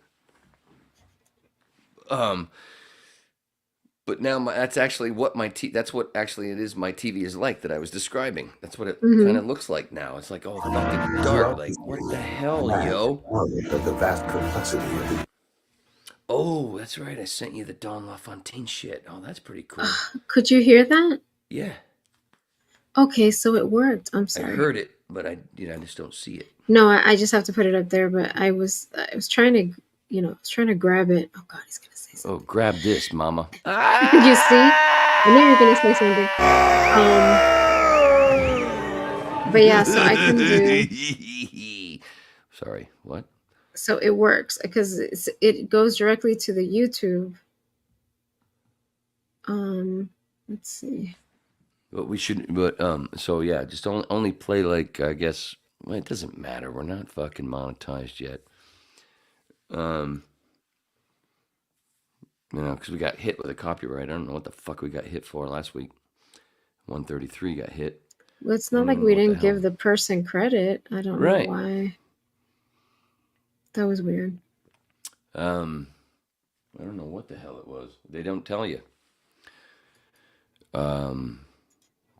S1: But now that's actually what that's what actually it is. My TV is like that I was describing. That's what it kind
S7: Mm-hmm.
S1: of looks like now. It's like all fucking dark. Like what the hell, yo?
S10: Of the vast complexity of the
S1: Oh, that's right. I sent you the Don LaFontaine shit. Oh, that's pretty cool.
S7: Could you hear that?
S1: Yeah,
S7: Okay, so it worked. I'm
S1: I
S7: sorry.
S1: heard it, but I just don't see it.
S7: No, I just have to put it up there. But I was trying to, I was trying to grab it. Oh God, he's gonna say something.
S1: Oh, grab this, mama.
S7: You see? I knew you were gonna say something. But yeah, so I can do.
S1: Sorry, what?
S7: So it works because it goes directly to the YouTube. Let's see.
S1: But we should. But so yeah, just only play like I guess. Well, it doesn't matter. We're not fucking monetized yet. Because we got hit with a copyright. I don't know what the fuck we got hit for last week. 133 got hit.
S7: Well, it's not like we didn't give the person credit. I don't know why. That was weird.
S1: I don't know what the hell it was. They don't tell you.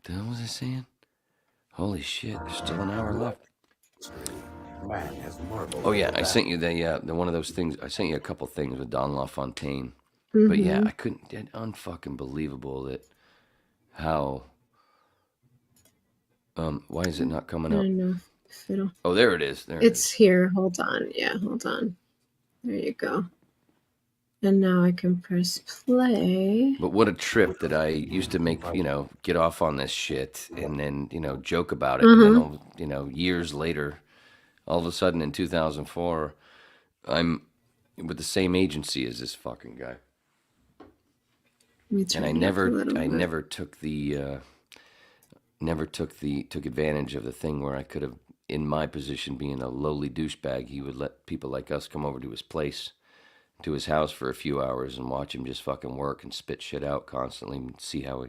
S1: The hell was I saying? Holy shit! There's still an hour left.
S10: man has marveled.
S1: Oh yeah, I sent you the one of those things. I sent you a couple things with Don LaFontaine. But yeah, I couldn't. Unfucking believable that how. Why is it not coming up?
S7: I don't know. Fiddle.
S1: Oh, there it is. There
S7: it's here. Hold on. Yeah, hold on. There you go. And now I can press play.
S1: But what a trip that I used to make, get off on this shit and then, joke about it. And then, years later, all of a sudden in 2004, I'm with the same agency as this fucking guy. And I never took took advantage of the thing where I could have, in my position, being a lowly douchebag, he would let people like us come over to his place, to his house for a few hours and watch him just fucking work and spit shit out constantly and see how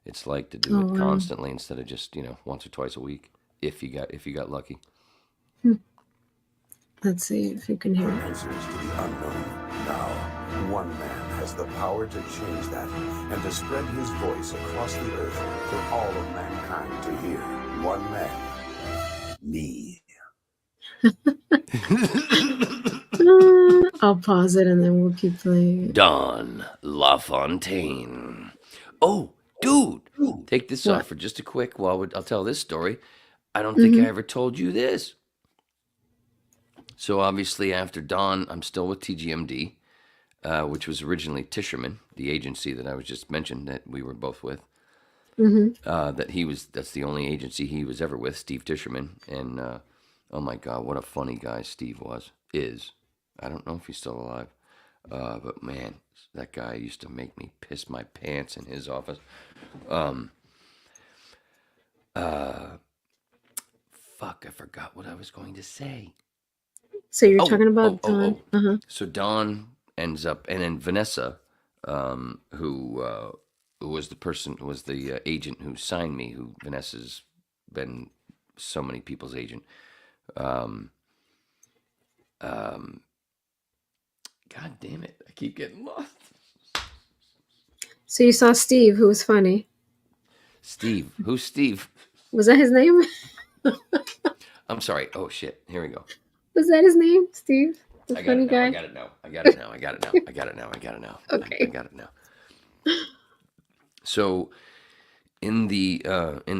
S1: it's like to do it constantly instead of just, once or twice a week, if you got lucky.
S7: Let's see if you can hear it.
S10: Answers to the unknown. Now, one man has the power to change that and to spread his voice across the earth for all of mankind to hear. One man. Me.
S7: I'll pause it and then we'll keep playing it.
S1: Don LaFontaine. Oh, dude. Take this off for just a quick while I'll tell this story. I don't think I ever told you this. So obviously after Don, I'm still with TGMD, which was originally Tischerman, the agency that I was just mentioned that we were both with. That's the only agency he was ever with, Steve Tischerman. And oh my God, what a funny guy Steve is. I don't know if he's still alive. But man, that guy used to make me piss my pants in his office. Fuck, I forgot what I was going to say.
S7: So you're talking about Don.
S1: So Don ends up, and then Vanessa, who was the agent who signed me, Vanessa's been so many people's agent. God damn it, I keep getting lost.
S7: So you saw Steve, who was funny.
S1: Steve, who's Steve?
S7: Was that his name?
S1: I'm sorry. Oh shit, here we go.
S7: Was that his name, Steve? The funny guy?
S1: I got it now. I got it now.
S7: Okay.
S1: I got it now. So, in the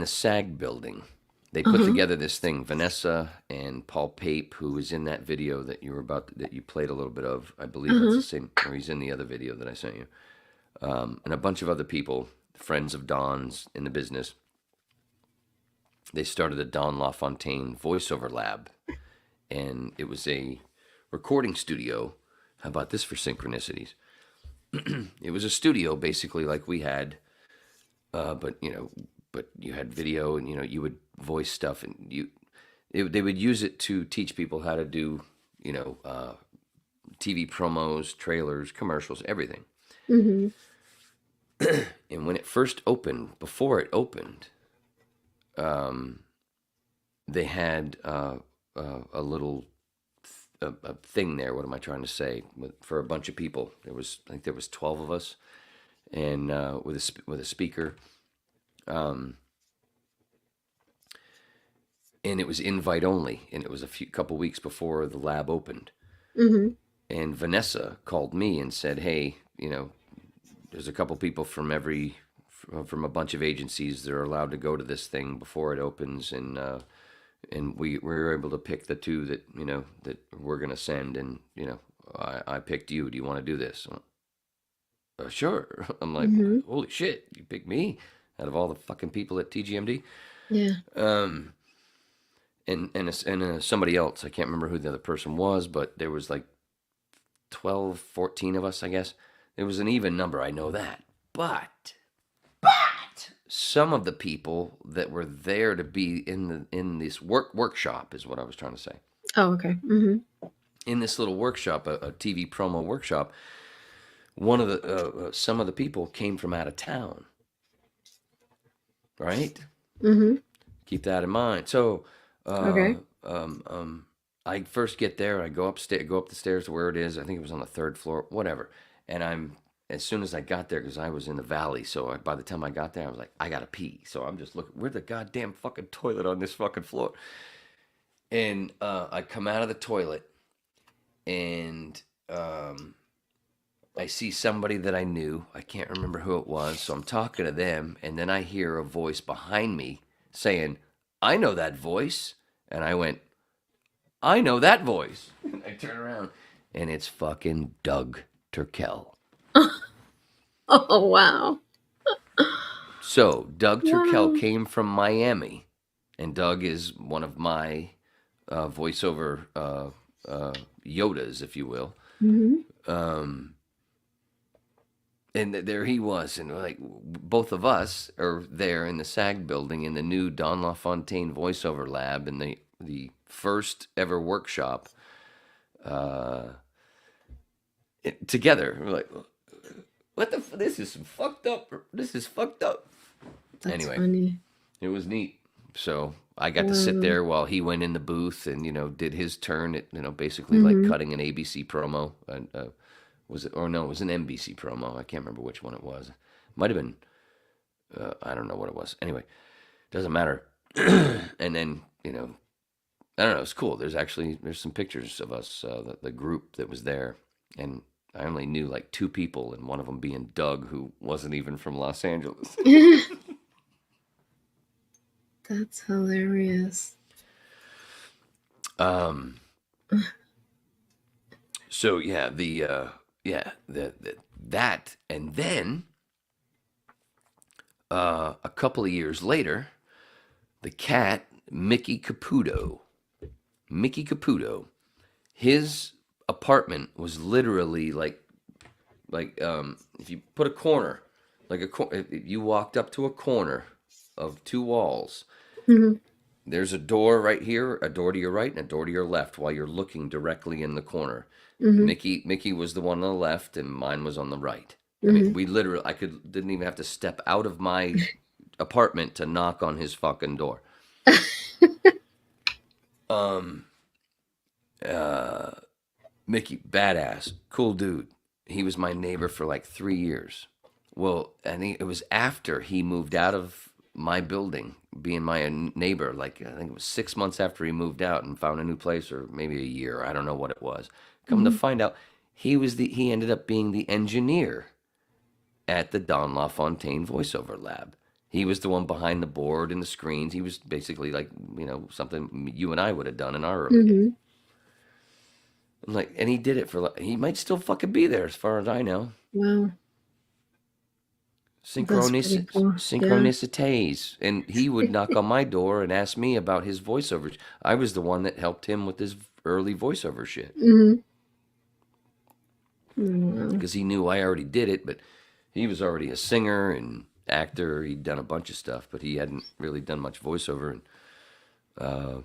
S1: SAG building, they put together this thing. Vanessa and Paul Pape, who was in that video that you played a little bit of, I believe that's the same, or he's in the other video that I sent you, and a bunch of other people, friends of Don's in the business. They started a Don LaFontaine voiceover lab, and it was a recording studio. How about this for synchronicities? it was a studio basically like we had, but you had video, and you would voice stuff, and they would use it to teach people how to do TV promos, trailers, commercials, everything.
S7: Mm-hmm.
S1: And when it first opened, before it opened, they had a little a thing there. What am I trying to say? For a bunch of people, I think there was 12 of us, and with a speaker, and it was invite only, and it was a couple weeks before the lab opened.
S7: Mm-hmm.
S1: And Vanessa called me and said, "Hey, there's a couple people from a bunch of agencies that are allowed to go to this thing before it opens, and we were able to pick the two that that we're gonna send, and I picked you. Do you want to do this?" Sure. I'm like,
S7: Mm-hmm.
S1: holy shit, you picked me out of all the fucking people at TGMD.
S7: Yeah.
S1: And somebody else, I can't remember who the other person was, but there was like 12, 14 of us, I guess. It was an even number, I know that. But some of the people that were there to be in this workshop is what I was trying to say.
S7: Oh, okay. Mm-hmm.
S1: In this little workshop, a TV promo workshop, some of the people came from out of town. Right?
S7: Mm-hmm.
S1: Keep that in mind. So,
S7: Okay.
S1: I first get there. I go up the stairs to where it is. I think it was on the 3rd floor, whatever. And as soon as I got there, because I was in the valley, so by the time I got there, I was like, I gotta pee. So I'm just looking, where's the goddamn fucking toilet on this fucking floor? And I come out of the toilet, and I see somebody that I knew. I can't remember who it was, so I'm talking to them, and then I hear a voice behind me saying, "I know that voice." And I went, "I know that voice." And I turn around, and it's fucking Doug Turkel.
S7: Oh, wow.
S1: So Doug Turkel
S7: Wow.
S1: came from Miami, and Doug is one of my voiceover Yodas, if you will.
S7: Mm-hmm.
S1: And there he was, and like both of us are there in the SAG building in the new Don LaFontaine voiceover lab in the first ever workshop together. We're like, what the? This is fucked up. This is fucked up.
S7: That's
S1: Anyway,
S7: funny.
S1: it was neat. So I got to sit there while he went in the booth and did his turn at basically like cutting an ABC promo. Was it, or no, it was an NBC promo. I can't remember which one it was. Might have been, I don't know what it was. Anyway, doesn't matter. And then, I don't know, it's cool. There's some pictures of us, the group that was there. And I only knew like 2 people, and one of them being Doug, who wasn't even from Los Angeles.
S7: That's hilarious.
S1: So yeah, that, and then a couple of years later, the cat Mickey Caputo, his apartment was literally like if you put a corner, if you walked up to a corner of 2 walls.
S7: Mm-hmm.
S1: There's a door right here, a door to your right, and a door to your left while you're looking directly in the corner.
S7: Mm-hmm.
S1: Mickey was the one on the left, and mine was on the right.
S7: Mm-hmm.
S1: I mean, we literally, didn't even have to step out of my apartment to knock on his fucking door. Mickey, badass, cool dude. He was my neighbor for like 3 years. Well, I think it was after he moved out of my building, being my neighbor, like I think it was 6 months after he moved out and found a new place, or maybe a year. I don't know what it was. Come to find out, he ended up being the engineer at the Don LaFontaine voiceover lab. He was the one behind the board and the screens. He was basically like, something you and I would have done in our early days. And he did it he might still fucking be there as far as I know.
S7: Wow.
S1: Synchronicities. And he would knock on my door and ask me about his voiceovers. I was the one that helped him with his early voiceover shit.
S7: Mm-hmm.
S1: because he knew I already did it, but he was already a singer and actor. He'd done a bunch of stuff, but he hadn't really done much voiceover. And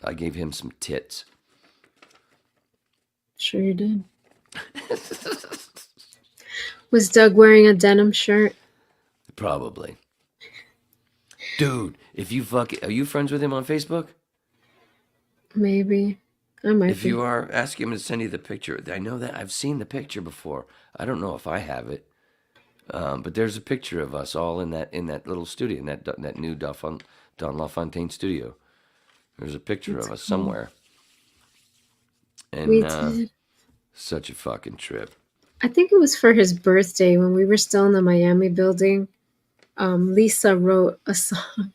S1: I gave him some tits.
S7: Sure you did. Was Doug wearing a denim shirt?
S1: Probably. Dude, if you are you friends with him on Facebook?
S7: Maybe. I might
S1: If
S7: be.
S1: you are, ask him to send you the picture. I know that I've seen the picture before. I don't know if I have it, but there's a picture of us all in that little studio, in that new Don LaFontaine studio. There's a picture
S7: That's
S1: of us
S7: cool.
S1: somewhere. And
S7: We did.
S1: such a fucking trip.
S7: I think it was for his birthday when we were still in the Miami building. Lisa wrote a song.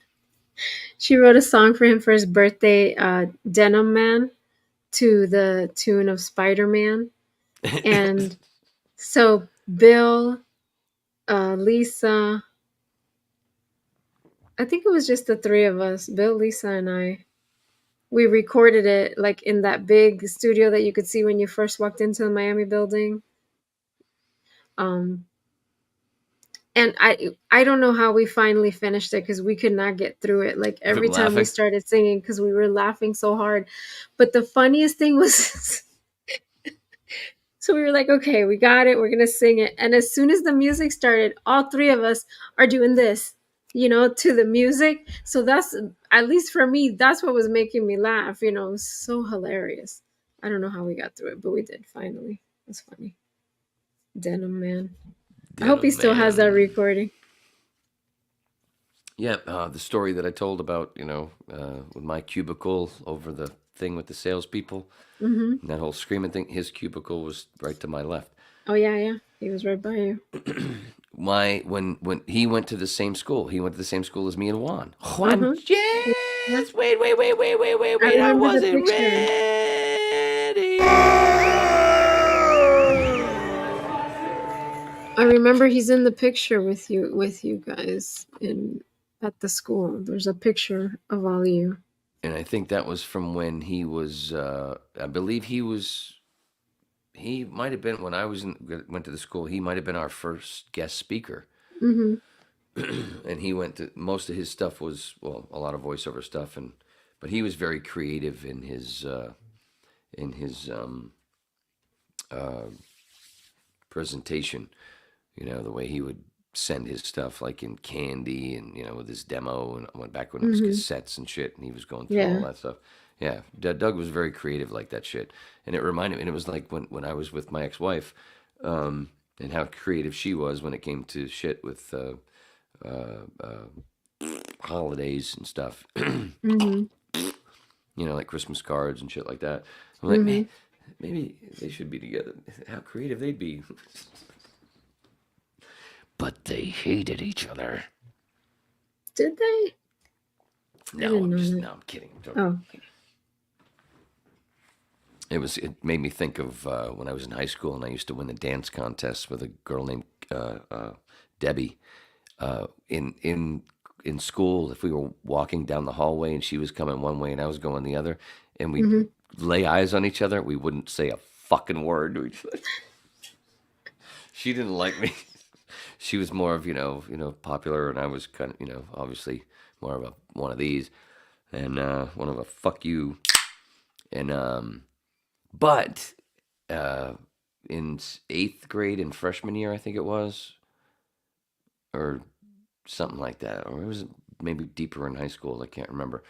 S7: She wrote a song for him for his birthday, Denim Man, to the tune of Spider-Man. And so Bill, Lisa, I think it was just the three of us, Bill, Lisa, and I. We recorded it like in that big studio that you could see when you first walked into the Miami building. And I don't know how we finally finished it because we could not get through it. Like
S1: From
S7: every time we
S1: laughing?
S7: started singing because we were laughing so hard. But the funniest thing was so we were like, okay, we got it. We're gonna sing it. And as soon as the music started, all three of us are doing this, to the music. So that's, at least for me, that's what was making me laugh. It was so hilarious. I don't know how we got through it, but we did finally. It's funny. Denim Man. I hope he still has that recording.
S1: Yeah, the story that I told about, with my cubicle over the thing with the salespeople, and that whole screaming thing, his cubicle was right to my left.
S7: Oh, yeah. He was right by you.
S1: When he went to the same school, he went to the same school as me and Juan. Juan,
S7: Yeah.
S1: yes! Wait, I
S7: remember the
S1: wasn't
S7: picture.
S1: ready!
S7: I remember he's in the picture with you guys at the school. There's a picture of all of you.
S1: And I think that was from when he was, I believe he might have been, when I went to the school, he might have been our first guest speaker.
S7: Mm-hmm.
S1: And he went to, most of his stuff was, well, a lot of voiceover stuff, but he was very creative in his presentation. The way he would send his stuff, like in candy, and with his demo, and went back when it was cassettes and shit, and he was going through all that stuff. Yeah, Doug was very creative like that shit, and it reminded me. And it was like when I was with my ex-wife, and how creative she was when it came to shit with holidays and stuff. Like Christmas cards and shit like that. I'm like, man, maybe they should be together. How creative they'd be. But they hated each other.
S7: Did they?
S1: No, I'm kidding.
S7: Oh.
S1: It made me think of when I was in high school and I used to win the dance contest with a girl named Debbie. In school, if we were walking down the hallway and she was coming one way and I was going the other, and we'd lay eyes on each other, we wouldn't say a fucking word to each other. She didn't like me. She was more of, popular, and I was kind of, obviously more of one of these, and one of a fuck you. And, but in 8th grade and freshman year, I think it was, or something like that, or it was maybe deeper in high school, I can't remember.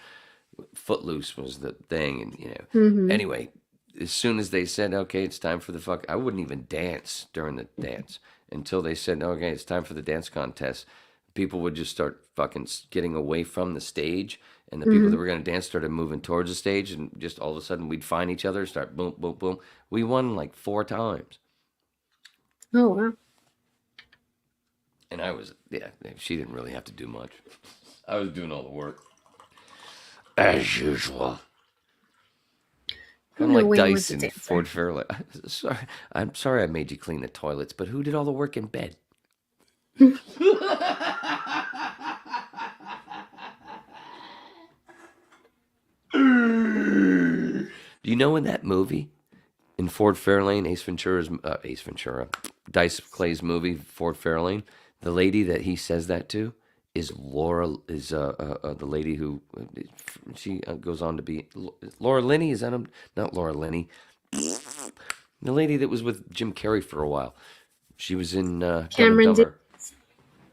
S1: Footloose was the thing, and, anyway, as soon as they said, okay, it's time for the fuck, I wouldn't even dance during the dance. Until they said, okay, it's time for the dance contest. People would just start fucking getting away from the stage, and the people that were going to dance started moving towards the stage, and just all of a sudden we'd find each other, start boom, boom, boom. We won like 4 times.
S7: Oh, wow.
S1: And she didn't really have to do much. I was doing all the work. As usual. Kind of like Dyson, Ford Fairlight. I'm sorry I made you clean the toilets, but who did all the work in bed? Do you know in that movie, in Ford Fairlane, Ace Ventura, Dice Clay's movie, Ford Fairlane, the lady that he says that to is the lady who she goes on to be Laura Linney. Is that him? Not Laura Linney. The lady that was with Jim Carrey for a while. She was in Dumb and
S7: Cameron
S1: Dumber.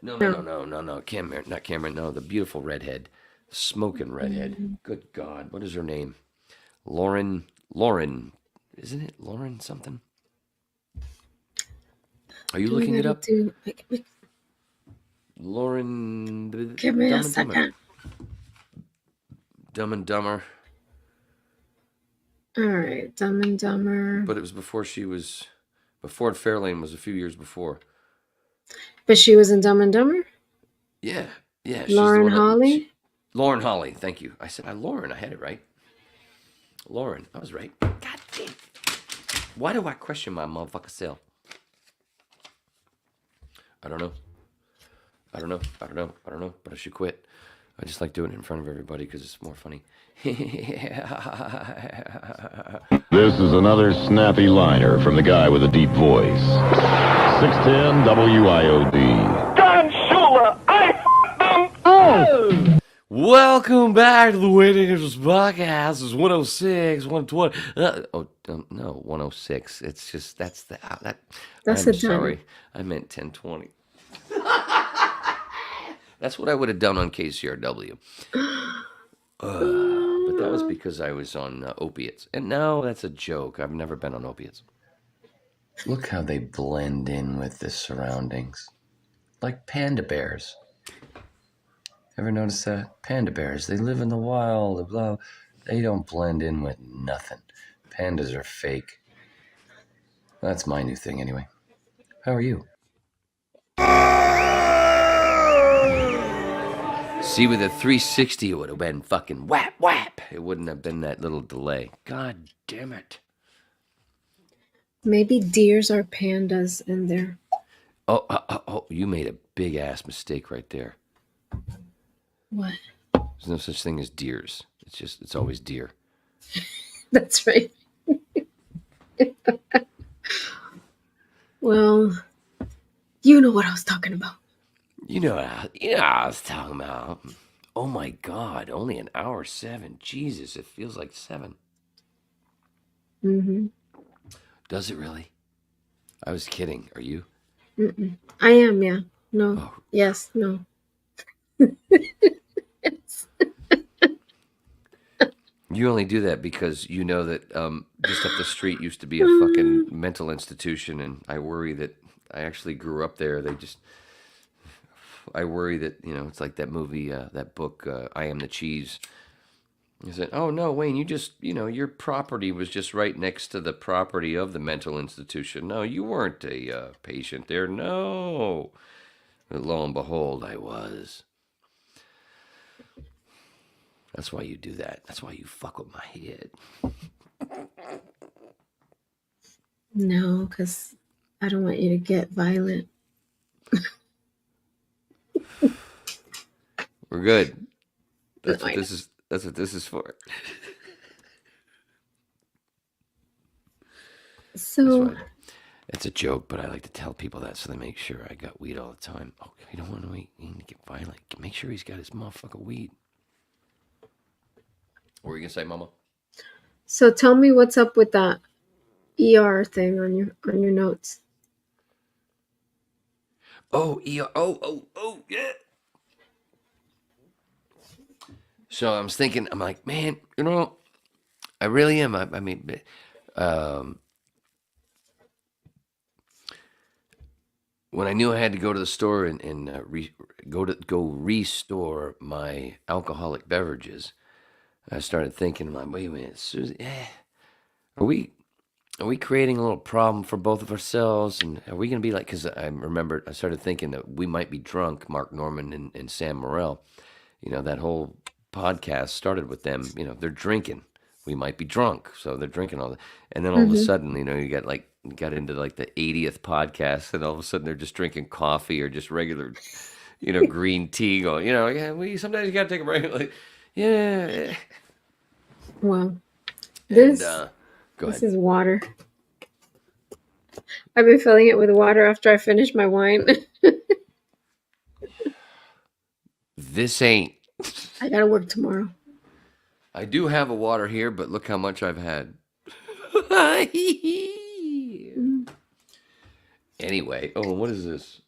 S7: No.
S1: No. Cameron, not Cameron. No, the beautiful redhead, smoking redhead. Good God, what is her name? Lauren, isn't it Lauren something? Are you looking it up? Lauren.
S7: Give me a second.
S1: Dumb and Dumber.
S7: All right, Dumb and Dumber.
S1: But it was before Ford Fairlane was a few years before.
S7: But she was in Dumb and Dumber?
S1: Yeah.
S7: Lauren Holly?
S1: Lauren Holly, thank you. I said, Lauren, I had it right. Lauren, I was right. God damn. Why do I question my motherfucker self? I don't know. But I should quit. I just like doing it in front of everybody because it's more funny.
S8: This is another snappy liner from the guy with a deep voice. 610 WIOD.
S9: Don Shula, I f***ed them. Oh!
S1: Welcome back to the Waiting Interest Podcast. It's 106, 120. No, 106. It's just, that's I'm sorry. I meant 1020. That's what I would have done on KCRW. But that was because I was on opiates. And no, that's a joke. I've never been on opiates.
S6: Look how they blend in with the surroundings. Like panda bears. Ever notice that? Panda bears, they live in the wild, blah. They don't blend in with nothing. Pandas are fake. That's my new thing anyway. How are you?
S1: See, with a 360, it would have been fucking whap, whap. It wouldn't have been that little delay. God damn it.
S7: Maybe deers are pandas in there.
S1: Oh, you made a big ass mistake right there.
S7: What?
S1: There's no such thing as deers. It's always deer.
S7: That's right. Well, you know what I was talking about.
S1: You know what I was talking about. Oh my God, only an hour 7. Jesus, it feels like 7.
S7: Mm-hmm.
S1: Does it really? I was kidding. Are you?
S7: Mm-mm. I am, yeah. No.
S1: Oh.
S7: Yes, no. Yes.
S1: You only do that because you know that just up the street used to be a fucking mental institution, and I worry that I actually grew up there. I worry that, it's like that movie, that book, I Am the Cheese. He said, oh, no, Wayne, you just, your property was just right next to the property of the mental institution. No, you weren't a patient there. No. But lo and behold, I was. That's why you do that. That's why you fuck with my head.
S7: No, because I don't want you to get violent.
S1: We're good. That's what this is for.
S7: So
S1: it's a joke, but I like to tell people that so they make sure I got weed all the time. Oh, you don't want to wait. You need to get violent. Make sure he's got his motherfucking weed. What were you gonna say, Mama?
S7: So tell me what's up with that ER thing on your notes.
S1: Oh, ER. Oh, yeah. So I was thinking, I'm like, man, I really am. I mean, when I knew I had to go to the store and go restore my alcoholic beverages, I started thinking, I'm like, wait a minute, Susie, are we creating a little problem for both of ourselves? And are we going to be like, because I started thinking that we might be drunk, Mark Norman and Sam Morrell. That whole podcast started with them, they're drinking. We might be drunk, so they're drinking all that. And then all of a sudden, you got into like the 80th podcast, and all of a sudden they're just drinking coffee or just regular, green tea. Going, sometimes you got to take a break. Like, yeah.
S7: Well, this
S1: go
S7: this
S1: ahead.
S7: is water. I've been filling it with water after I finish my wine.
S1: This ain't.
S7: I gotta work tomorrow.
S1: I do have a water here, but look how much I've had. Anyway, oh, what is this?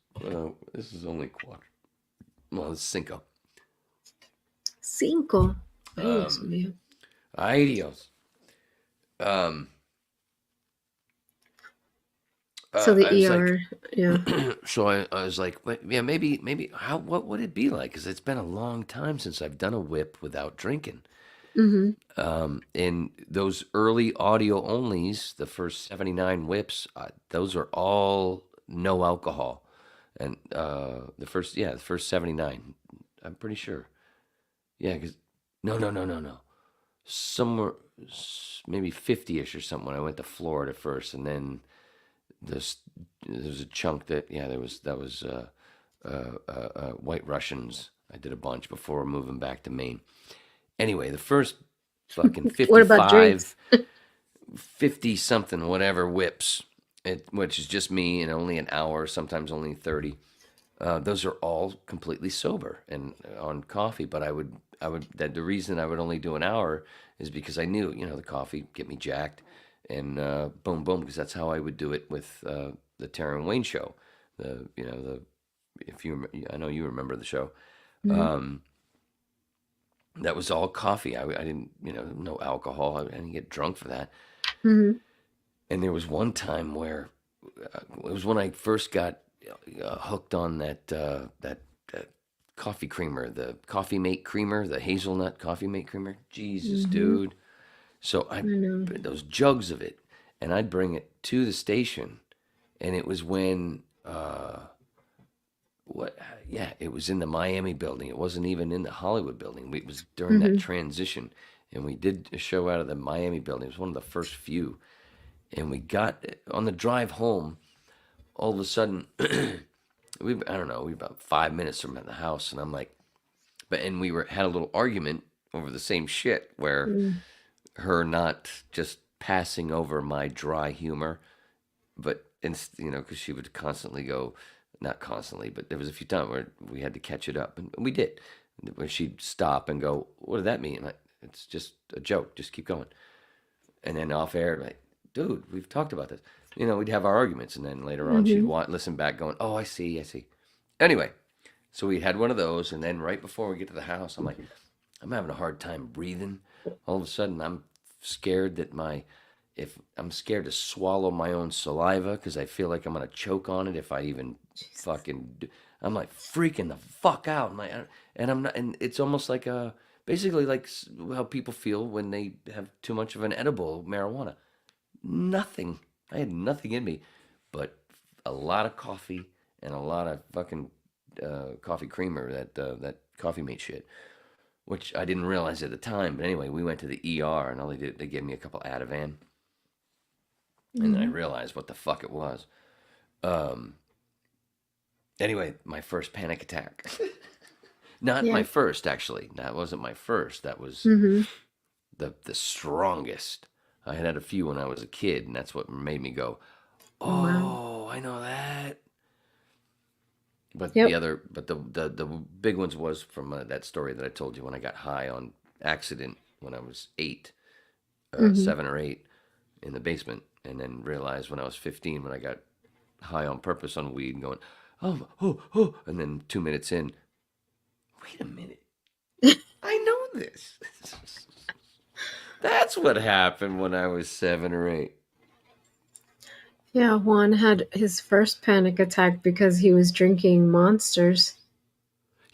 S1: This is only quattro. Well, it's cinco.
S7: 5. Ay, Dios mío.
S1: Ay, Dios.
S7: So the
S1: I was
S7: ER, yeah.
S1: so I was like, yeah, maybe what would it be like? Because it's been a long time since I've done a whip without drinking. And those early audio onlys, the first 79 whips, those are all no alcohol. And the first 79, I'm pretty sure. Yeah, because no. Somewhere, maybe 50-ish or something when I went to Florida first. And then there's a chunk that, that was White Russians. I did a bunch before moving back to Maine. Anyway, the first fucking
S7: What about
S1: 55,
S7: drinks?
S1: 50 something, whatever whips, which is just me and only an hour, sometimes only 30. Those are all completely sober and on coffee. But the reason I would only do an hour is because I knew, the coffee get me jacked and boom, boom, because that's how I would do it with the Tara and Wayne show. I know you remember the show. That was all coffee. I didn't, no alcohol. I didn't get drunk for that. And there was one time where it was when I first got hooked on that coffee creamer, the Coffee Mate creamer, the hazelnut Coffee Mate creamer. Jesus, dude. So I those jugs of it, and I'd bring it to the station, and it was when it was in the Miami building. It wasn't even in the Hollywood building. It was during that transition, and we did a show out of the Miami building. It was one of the first few, and we got on the drive home. All of a sudden, we were about 5 minutes from the house, and I'm like, and we had a little argument over the same shit where her not just passing over my dry humor, but because she would constantly go. Not constantly, but there was a few times where we had to catch it up, and we did. Where she'd stop and go, "What did that mean?" It's just a joke. Just keep going. And then off air, like, dude, we've talked about this. We'd have our arguments, and then later on, she'd listen back, going, "Oh, I see." Anyway, so we had one of those, and then right before we get to the house, I'm like, I'm having a hard time breathing. All of a sudden, I'm scared that I'm scared to swallow my own saliva because I feel like I'm gonna choke on it if I even I'm like freaking the fuck out. And it's almost like basically like how people feel when they have too much of an edible marijuana. Nothing. I had nothing in me, but a lot of coffee and a lot of fucking coffee creamer, that Coffee Mate shit, which I didn't realize at the time. But anyway, we went to the ER, and all they gave me a couple Ativan. And then I realized what the fuck it was. Anyway, my first panic attack. Not my first, actually. That wasn't my first. That was the strongest. I had a few when I was a kid, and that's what made me go, "Oh, I know that." But the big ones was from that story that I told you when I got high on accident when I was 8, 7 or 8, in the basement. And then realized when I was 15 when I got high on purpose on weed and going, oh, and then 2 minutes in, wait a minute, I know this. That's what happened when I was 7 or 8.
S7: Yeah, Juan had his first panic attack because he was drinking Monsters.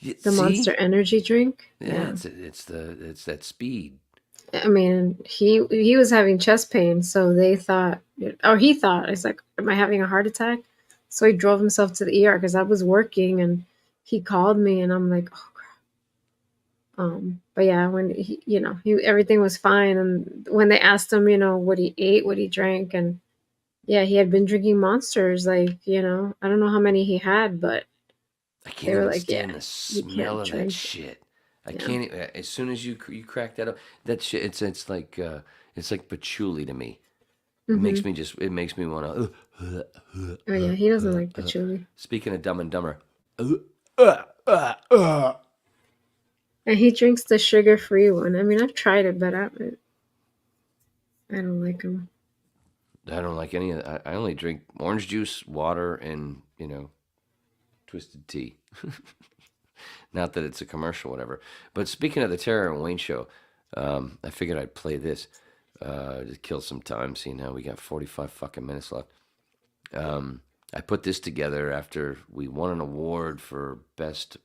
S7: The Monster Energy drink.
S1: Yeah, it's that speed.
S7: I mean, he was having chest pain, so he thought, it's like, am I having a heart attack? So he drove himself to the ER because I was working, and he called me, and I'm like, oh crap. But yeah, when everything was fine, and when they asked him, what he ate, what he drank, and yeah, he had been drinking Monsters, like, I don't know how many he had, but
S1: I can't even stand the smell of that
S7: drink
S1: shit. I can't. As soon as you crack that up, that shit, it's like patchouli to me. It makes me want to.
S7: Oh yeah, he doesn't like patchouli.
S1: Speaking of Dumb and Dumber,
S7: And he drinks the sugar-free one. I mean, I've tried it, but I don't like them.
S1: I don't like any of that. I only drink orange juice, water, and twisted tea. Not that it's a commercial, whatever. But speaking of the Tara and Wayne show, I figured I'd play this to kill some time. Seeing how we got 45 fucking minutes left. I put this together after we won an award for best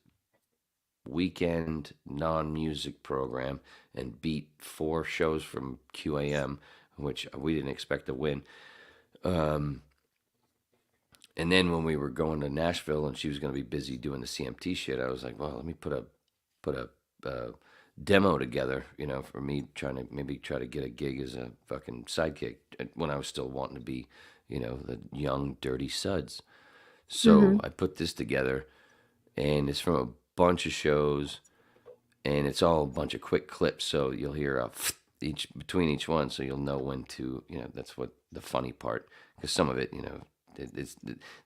S1: weekend non-music program and beat 4 shows from QAM, which we didn't expect to win. And then when we were going to Nashville and she was going to be busy doing the CMT shit, I was like, well, let me put a demo together, for me trying to get a gig as a fucking sidekick when I was still wanting to be, the young dirty suds. So I put this together, and it's from a bunch of shows, and it's all a bunch of quick clips. So you'll hear between each one, so you'll know when to, that's what the funny part, because some of it,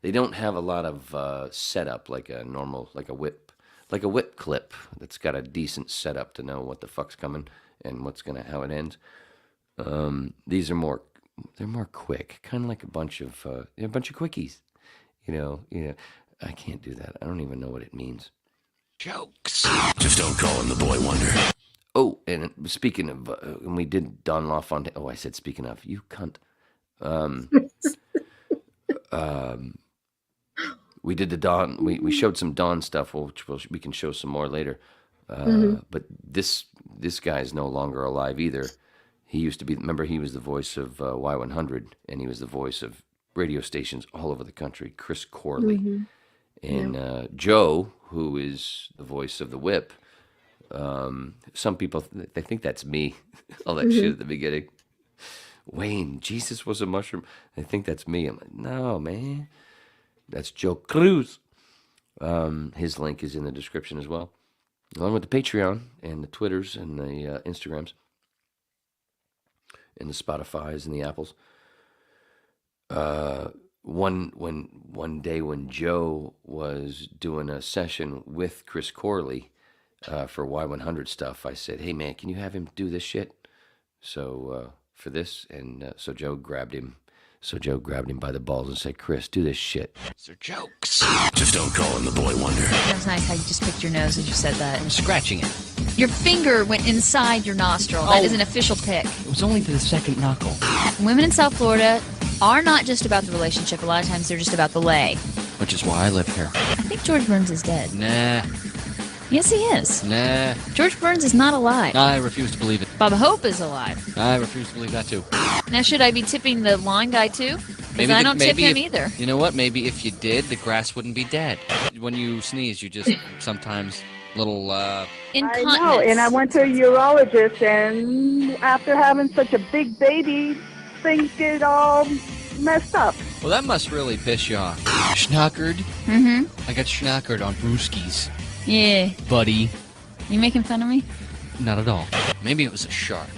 S1: they don't have a lot of setup like a normal, like a whip clip that's got a decent setup to know what the fuck's coming and how it ends. These are they're more quick, kind of like a bunch of quickies. I can't do that. I don't even know what it means. Jokes.
S2: Just don't call him the boy wonder.
S1: Oh, and speaking of, and we did Don LaFontaine. Oh, I said speaking of, you cunt. We did the Don. We showed some Don stuff, which we can show some more later. But this guy is no longer alive either. He used to be. Remember, he was the voice of Y100, and he was the voice of radio stations all over the country. Chris Corley, and Joe, who is the voice of the Whip. Some people they think that's me. All that shit at the beginning. Wayne, Jesus was a mushroom. They think that's me. I'm like, no, man. That's Joe Cruz. His link is in the description as well, along with the Patreon and the Twitters and the Instagrams and the Spotifys and the Apples. One day when Joe was doing a session with Chris Corley for Y100 stuff, I said, "Hey man, can you have him do this shit?" So for this, and so Joe grabbed him. So Joe grabbed him by the balls and said, "Chris, do this shit."
S2: They're jokes. Just don't call him the boy wonder.
S11: That was nice how you just picked your nose as you said that.
S12: I'm scratching it.
S11: Your finger went inside your nostril. That is an official pick.
S12: It was only to the second knuckle.
S11: Women in South Florida are not just about the relationship. A lot of times they're just about the lay.
S12: Which is why I live here.
S11: I think George Burns is dead.
S12: Nah.
S11: Yes, he is.
S12: Nah.
S11: George Burns is not alive.
S12: I refuse to believe it.
S11: Bob Hope is alive.
S12: I refuse to believe that too.
S11: Now, should I be tipping the line guy too? Because I don't tip him either.
S12: You know what? Maybe if you did, the grass wouldn't be dead. When you sneeze, you just sometimes little
S11: incontinence.
S13: I know, and I went to a urologist, and after having such a big baby, things get all messed up.
S12: Well, that must really piss you off. Schnockered?
S11: Mm-hmm.
S12: I got schnockered on brewskis.
S11: Yeah.
S12: Buddy.
S11: You making fun of me?
S12: Not at all. Maybe it was a shark.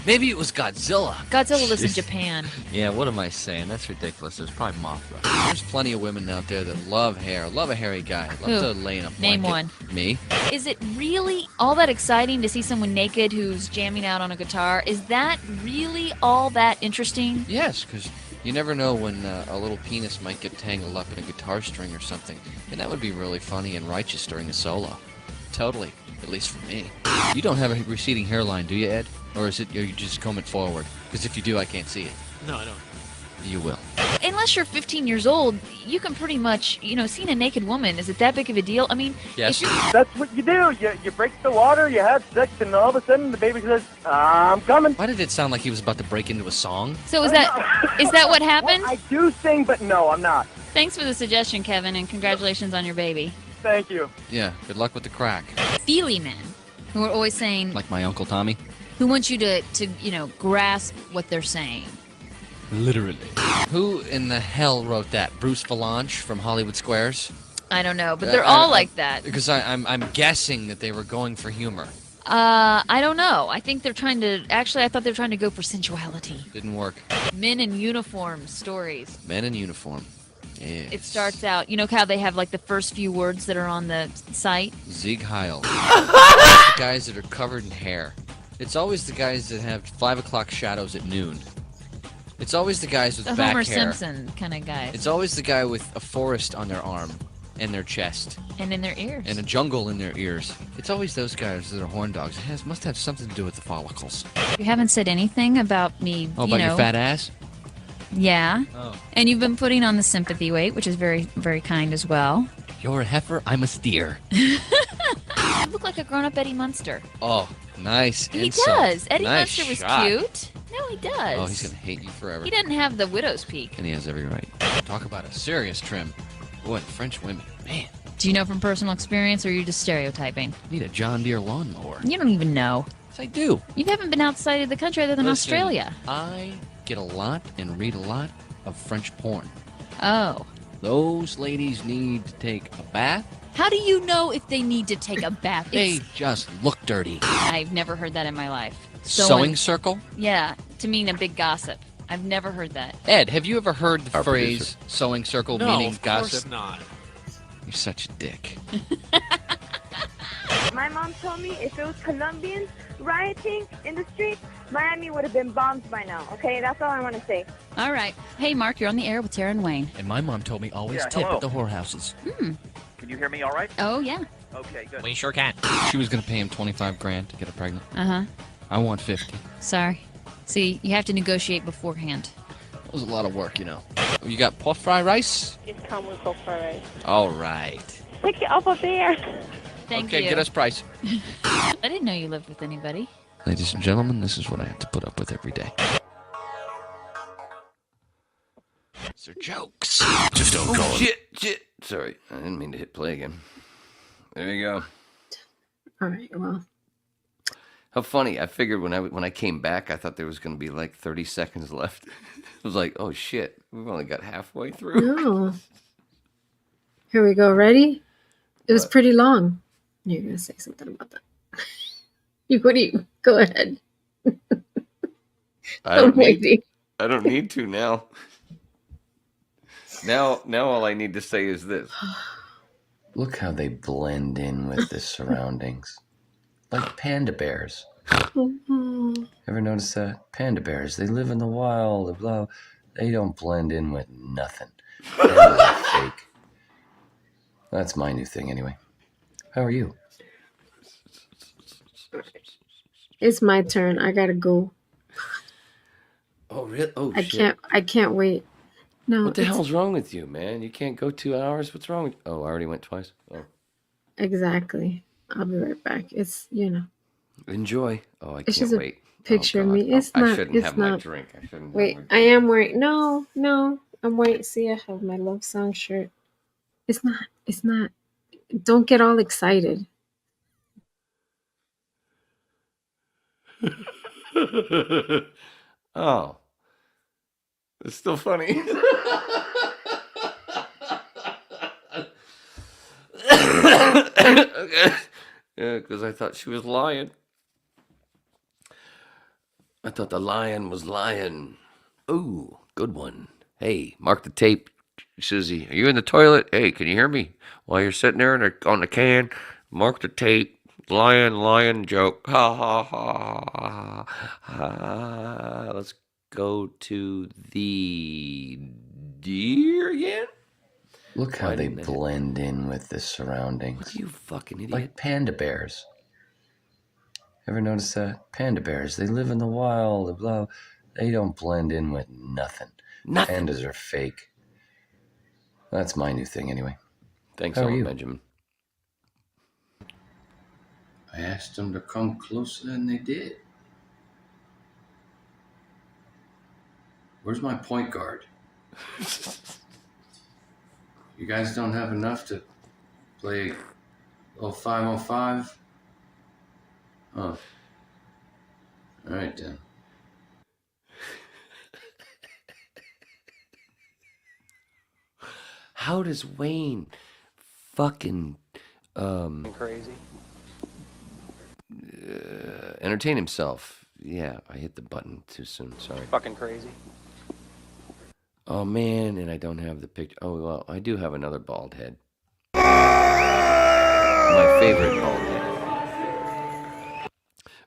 S12: Maybe it was Godzilla.
S11: Godzilla lives in Japan.
S12: Yeah, what am I saying? That's ridiculous. There's probably Mothra. There's plenty of women out there that love hair, love a hairy guy, love to lay in a blanket.
S11: Name one.
S12: Me.
S11: Is it really all that exciting to see someone naked who's jamming out on a guitar? Is that really all that interesting?
S12: Yes, because you never know when a little penis might get tangled up in a guitar string or something. And that would be really funny and righteous during a solo. Totally. At least for me. You don't have a receding hairline, do you, Ed? Or are you just coming forward? Because if you do, I can't see it.
S14: No, I don't.
S12: You will.
S11: Unless you're 15 years old, you can pretty much, seeing a naked woman, is it that big of a deal? I mean,
S12: yes.
S3: That's what you do. You break the water, you have sex, and all of a sudden the baby says, "I'm coming."
S12: Why did it sound like he was about to break into a song?
S11: So is that what happened?
S3: Well, I do sing, but no, I'm not.
S11: Thanks for the suggestion, Kevin, and congratulations on your baby.
S3: Thank you.
S12: Yeah, good luck with the crack.
S11: Feely men, who are always saying...
S12: Like my Uncle Tommy?
S11: Who wants you to grasp what they're saying.
S12: Literally. Who in the hell wrote that? Bruce Valanche from Hollywood Squares?
S11: I don't know, but they're all like that.
S12: Because I'm guessing that they were going for humor.
S11: I don't know. I think they're trying to. Actually, I thought they were trying to go for sensuality.
S12: Didn't work.
S11: Men in uniform stories.
S12: Men in uniform. Yes.
S11: It starts out. You know how they have like the first few words that are on the site?
S12: Sieg Heil. The guys that are covered in hair. It's always the guys that have 5 o'clock shadows at noon. It's always the guys with
S11: The
S12: back
S11: Homer
S12: hair.
S11: Simpson kind of guys.
S12: It's always the guy with a forest on their arm and their chest.
S11: And in their ears.
S12: And a jungle in their ears. It's always those guys that are horn dogs. It must have something to do with the follicles.
S11: You haven't said anything about me.
S12: Oh, about your fat ass?
S11: Yeah.
S12: Oh.
S11: And you've been putting on the sympathy weight, which is very, very kind as well.
S12: You're a heifer, I'm a steer.
S11: You look like a grown-up Eddie Munster.
S12: Oh, nice
S11: He
S12: insult.
S11: does. Eddie
S12: Nice
S11: Munster was
S12: shot.
S11: cute. No, he does.
S12: Oh, he's going to hate you forever.
S11: He doesn't have the widow's peak.
S12: And he has every right. Talk about a serious trim. Boy, French women, man.
S11: Do you know from personal experience, or are you just stereotyping?
S12: Need a John Deere lawnmower.
S11: You don't even know.
S12: Yes, I do.
S11: You haven't been outside of the country other than
S12: Listen,
S11: Australia.
S12: I get a lot and read a lot of French porn.
S11: Oh.
S12: Those ladies need to take a bath.
S11: How do you know if they need to take a bath?
S12: They just look dirty.
S11: I've never heard that in my life.
S12: Sewing circle?
S11: Yeah, to mean a big gossip. I've never heard that.
S12: Ed, have you ever heard the
S6: Our
S12: phrase sewing circle
S14: No,
S12: meaning
S14: of
S12: gossip?
S14: course not.
S12: You're such a dick.
S13: My mom told me if it was Colombians rioting in the streets, Miami would have been bombed by now. Okay, that's all I want to say.
S11: All right. Hey, Mark, you're on the air with Tara and Wayne.
S12: And my mom told me always tip
S3: hello.
S12: at the whorehouses.
S3: Can you hear me all right?
S11: Oh, yeah.
S3: Okay, good.
S14: We sure can.
S12: She was going to pay him $25,000 to get her pregnant.
S11: Uh-huh.
S12: I want 50.
S11: Sorry. See, you have to negotiate beforehand.
S12: That was a lot of work, you know. You got pot fry rice?
S13: It's come with cold rice.
S12: All right.
S13: Take it off of there.
S11: Thank
S12: okay,
S11: you.
S12: get us price.
S11: I didn't know you lived with anybody.
S12: Ladies and gentlemen, this is what I have to put up with every day. These are jokes.
S2: Just don't call it.
S1: Shit. Sorry, I didn't mean to hit play again. There you go.
S7: All right. Well,
S1: How funny. I figured when I came back, I thought there was going to be like 30 seconds left. I was like, oh shit, we've only got halfway through.
S7: no. Here we go. Ready? It was pretty long. You're gonna say something about that. What do you? Go ahead.
S1: I don't
S7: wait.
S1: need to now. Now all I need to say is this.
S6: Look how they blend in with the surroundings. Like panda bears. Ever notice that? Panda bears, they live in the wild, blah. They don't blend in with nothing. They're fake. That's my new thing anyway. How are you?
S7: It's my turn. I gotta go.
S1: Oh really? Oh
S7: I
S1: shit.
S7: can't wait. No.
S1: What the
S7: it's-
S1: hell's wrong with you, man? You can't go 2 hours? What's wrong with you? Oh, I already went twice. Oh.
S7: Exactly. I'll be right back. It's
S1: Enjoy. Oh, I
S7: It's
S1: can't
S7: just a
S1: wait.
S7: picture of
S1: God.
S7: me. It's
S1: I
S7: not.
S1: shouldn't
S7: It's
S1: have my
S7: not.
S1: drink. I shouldn't
S7: Wait,
S1: have my
S7: I am wearing. No. I'm wearing. See, I have my love song shirt. It's not. Don't get all excited.
S1: Oh. It's still funny. Okay. Yeah, because I thought she was lying. I thought the lion was lying. Ooh, good one. Hey, mark the tape. Susie, are you in the toilet? Hey, can you hear me? While you're sitting there on the can, mark the tape. Lion joke. Ha ha ha ha. Let's go to the deer again.
S6: Look how
S1: Why
S6: they
S1: didn't
S6: blend in with the surroundings.
S1: You fucking idiot.
S6: Like panda bears. Ever notice that? Panda bears, they live in the wild, blah. They don't blend in with nothing.
S1: Nothing.
S6: Pandas are fake. That's my new thing anyway.
S1: Thanks
S6: How
S1: a
S6: are
S1: lot,
S6: you?
S1: Benjamin.
S6: I asked them to come closer and they did. Where's my point guard? You guys don't have enough to play 0505? Oh. All right then.
S1: How does Wayne fucking
S3: Crazy.
S1: entertain himself. Yeah, I hit the button too soon. Sorry.
S3: Fucking crazy.
S1: Oh man, and I don't have the picture. Oh well, I do have another bald head. My favorite bald head.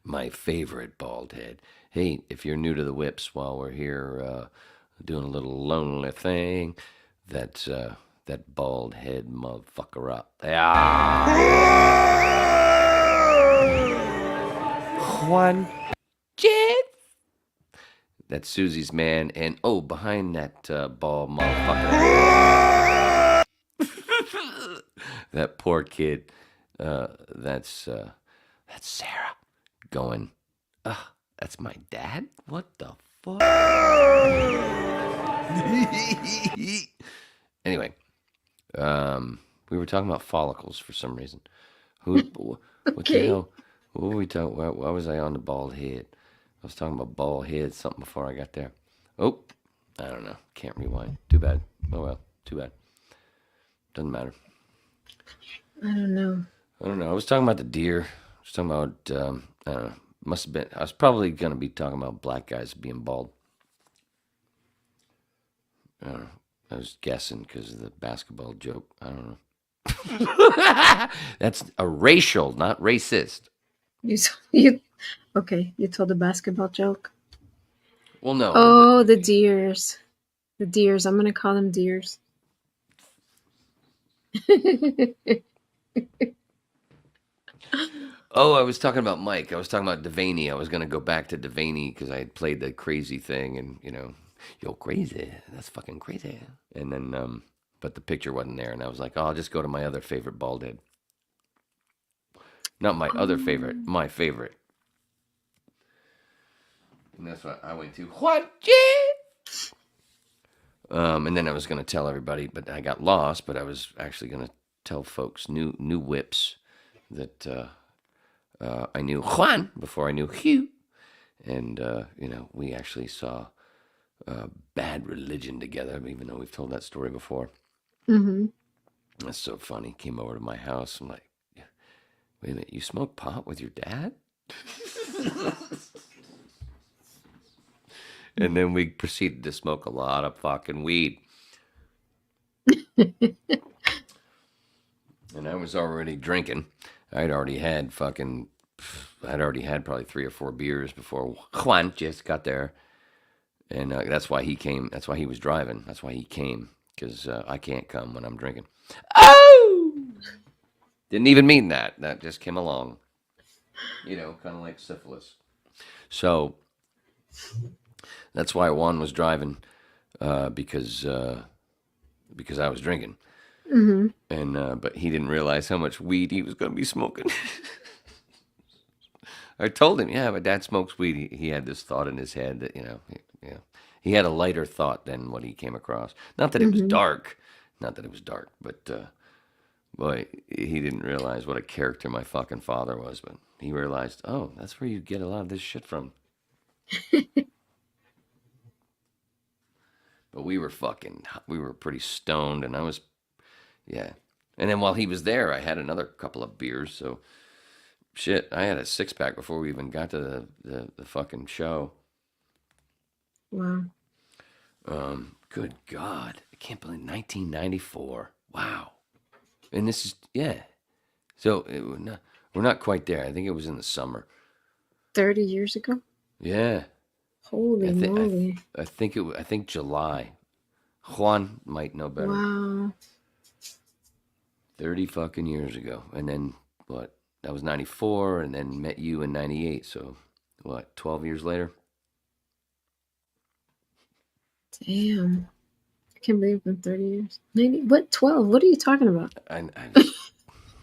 S1: My favorite bald head. Hey, if you're new to the whips, while we're here doing a little lonely thing, that's that bald head motherfucker up. Yeah. Juan Jeff. That's Susie's man, and behind that bald motherfucker, that poor kid. That's Sarah going. That's my dad. What the fuck? Anyway, we were talking about follicles for some reason. What the hell? What were we talking? Why was I on the bald head? I was talking about bald head something before I got there. Oh, I don't know. Can't rewind. Too bad. Oh well. Too bad. Doesn't matter.
S7: I don't know.
S1: I was talking about the deer. I was talking about. I don't know. Must have been. I was probably gonna be talking about black guys being bald. I don't know. I was guessing because of the basketball joke. I don't know. That's a racial, not racist.
S7: Okay, you told a basketball joke.
S1: Well, no.
S7: Oh, the deers. The deers. I'm gonna call them deers.
S1: Oh, I was talking about Mike. I was talking about Devaney. I was gonna go back to Devaney because I had played the crazy thing, and you're crazy. That's fucking crazy. And then, but the picture wasn't there, and I was like, oh, I'll just go to my other favorite bald head. Not my other favorite, my favorite. And that's what I went to. What? And then I was going to tell everybody, but I got lost. But I was actually going to tell folks, new whips, that I knew Juan before I knew Hugh. And, we actually saw Bad Religion together, even though we've told that story before.
S7: Mm-hmm.
S1: That's so funny. Came over to my house. I'm like, wait a minute, you smoke pot with your dad? And then we proceeded to smoke a lot of fucking weed. And I was already drinking. I'd already had probably 3 or 4 beers before Juan just got there. And that's why he came. That's why he was driving. That's why he came. Because I can't come when I'm drinking. Oh! Didn't even mean that. That just came along. Kind of like syphilis. So that's why Juan was driving, because I was drinking.
S7: Mm-hmm.
S1: And but he didn't realize how much weed he was going to be smoking. I told him, yeah, my dad smokes weed. He had this thought in his head that he had a lighter thought than what he came across. Not that it was dark, but boy, he didn't realize what a character my fucking father was. But he realized, oh, that's where you get a lot of this shit from. But we were pretty stoned, and I was, yeah. And then while he was there, I had another couple of beers. So, shit, I had a 6-pack before we even got to the fucking show.
S7: Wow.
S1: Good God. I can't believe 1994. Wow. And this is, yeah. So, we're not quite there. I think it was in the summer.
S7: 30 years ago?
S1: Yeah.
S7: Holy moly.
S1: I think July. Juan might know better.
S7: Wow.
S1: 30 fucking years ago. And then, what? That was 94, and then met you in 98. So, what, 12 years later?
S7: Damn. I can't believe it's been 30 years. 90, what, 12? What are you talking about?
S1: I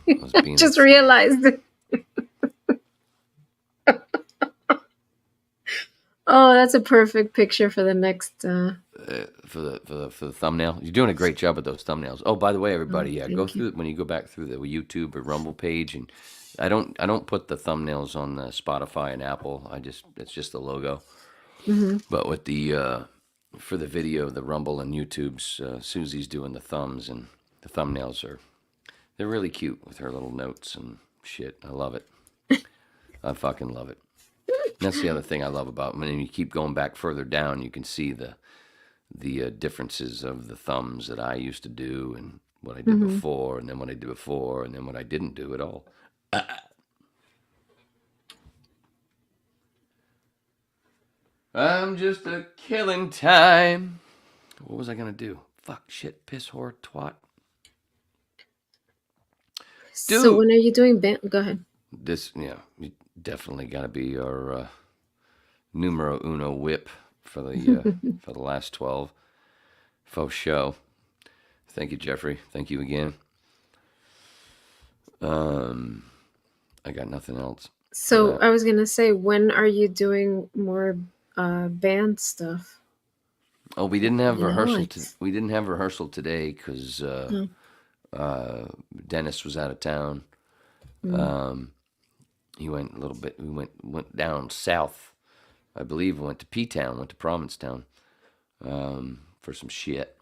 S1: was being
S7: just realized. Oh, that's a perfect picture for the next.
S1: For the thumbnail. You're doing a great job with those thumbnails. Oh, by the way, everybody, go through when you go back through the YouTube or Rumble page, and I don't put the thumbnails on the Spotify and Apple. It's just the logo.
S7: Mm-hmm.
S1: But with the for the video, the Rumble and YouTube's, Susie's doing the thumbs, and the thumbnails they're really cute with her little notes and shit. I love it. I fucking love it. That's the other thing I love about when you keep going back further down, you can see the differences of the thumbs that I used to do and what I did before, and then what I did before, and then what I didn't do at all. I'm just a killing time. What was I gonna do? Fuck, shit, piss, whore, twat. Dude.
S7: So when are you doing band? Go ahead.
S1: This, you definitely got to be our numero uno whip for the for the last 12 faux show. Thank you, Jeffrey. Thank you again. I got nothing else.
S7: So I was gonna say, when are you doing more band stuff?
S1: Oh, we didn't have rehearsal. We didn't have rehearsal today because Dennis was out of town. He went a little bit. We went down south. I believe we went to P-Town, went to Provincetown for some shit.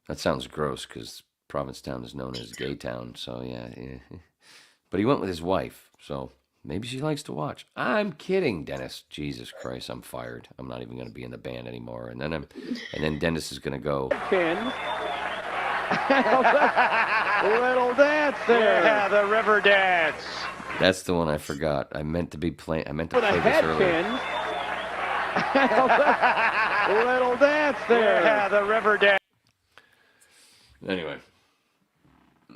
S1: That sounds gross because Provincetown is known as Gay Town. So yeah. But he went with his wife, so maybe she likes to watch. I'm kidding, Dennis. Jesus Christ, I'm fired. I'm not even going to be in the band anymore. And then Dennis is going to go.
S9: Little dance there. Yeah, the river dance.
S1: That's the one I forgot. I meant to play this earlier.
S9: Little dance there. Yeah, the river dance.
S1: Anyway,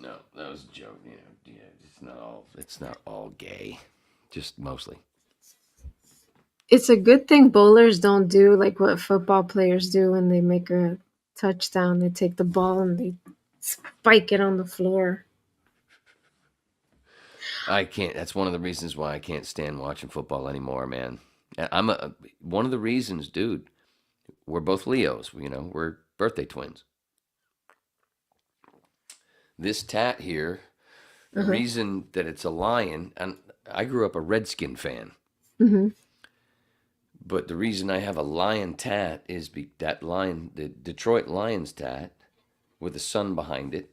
S1: no, that was a joke. It's not all gay, just mostly.
S7: It's a good thing bowlers don't do like what football players do when they make a touchdown. They take the ball and they spike it on the floor.
S1: I can't. That's one of the reasons why I can't stand watching football anymore, man. One of the reasons, dude. We're both Leos. We're birthday twins. This tat here, the reason that it's a lion, and I grew up a Redskin fan.
S7: Mm-hmm.
S1: But the reason I have a lion tat is that lion, the Detroit Lions tat, with the sun behind it,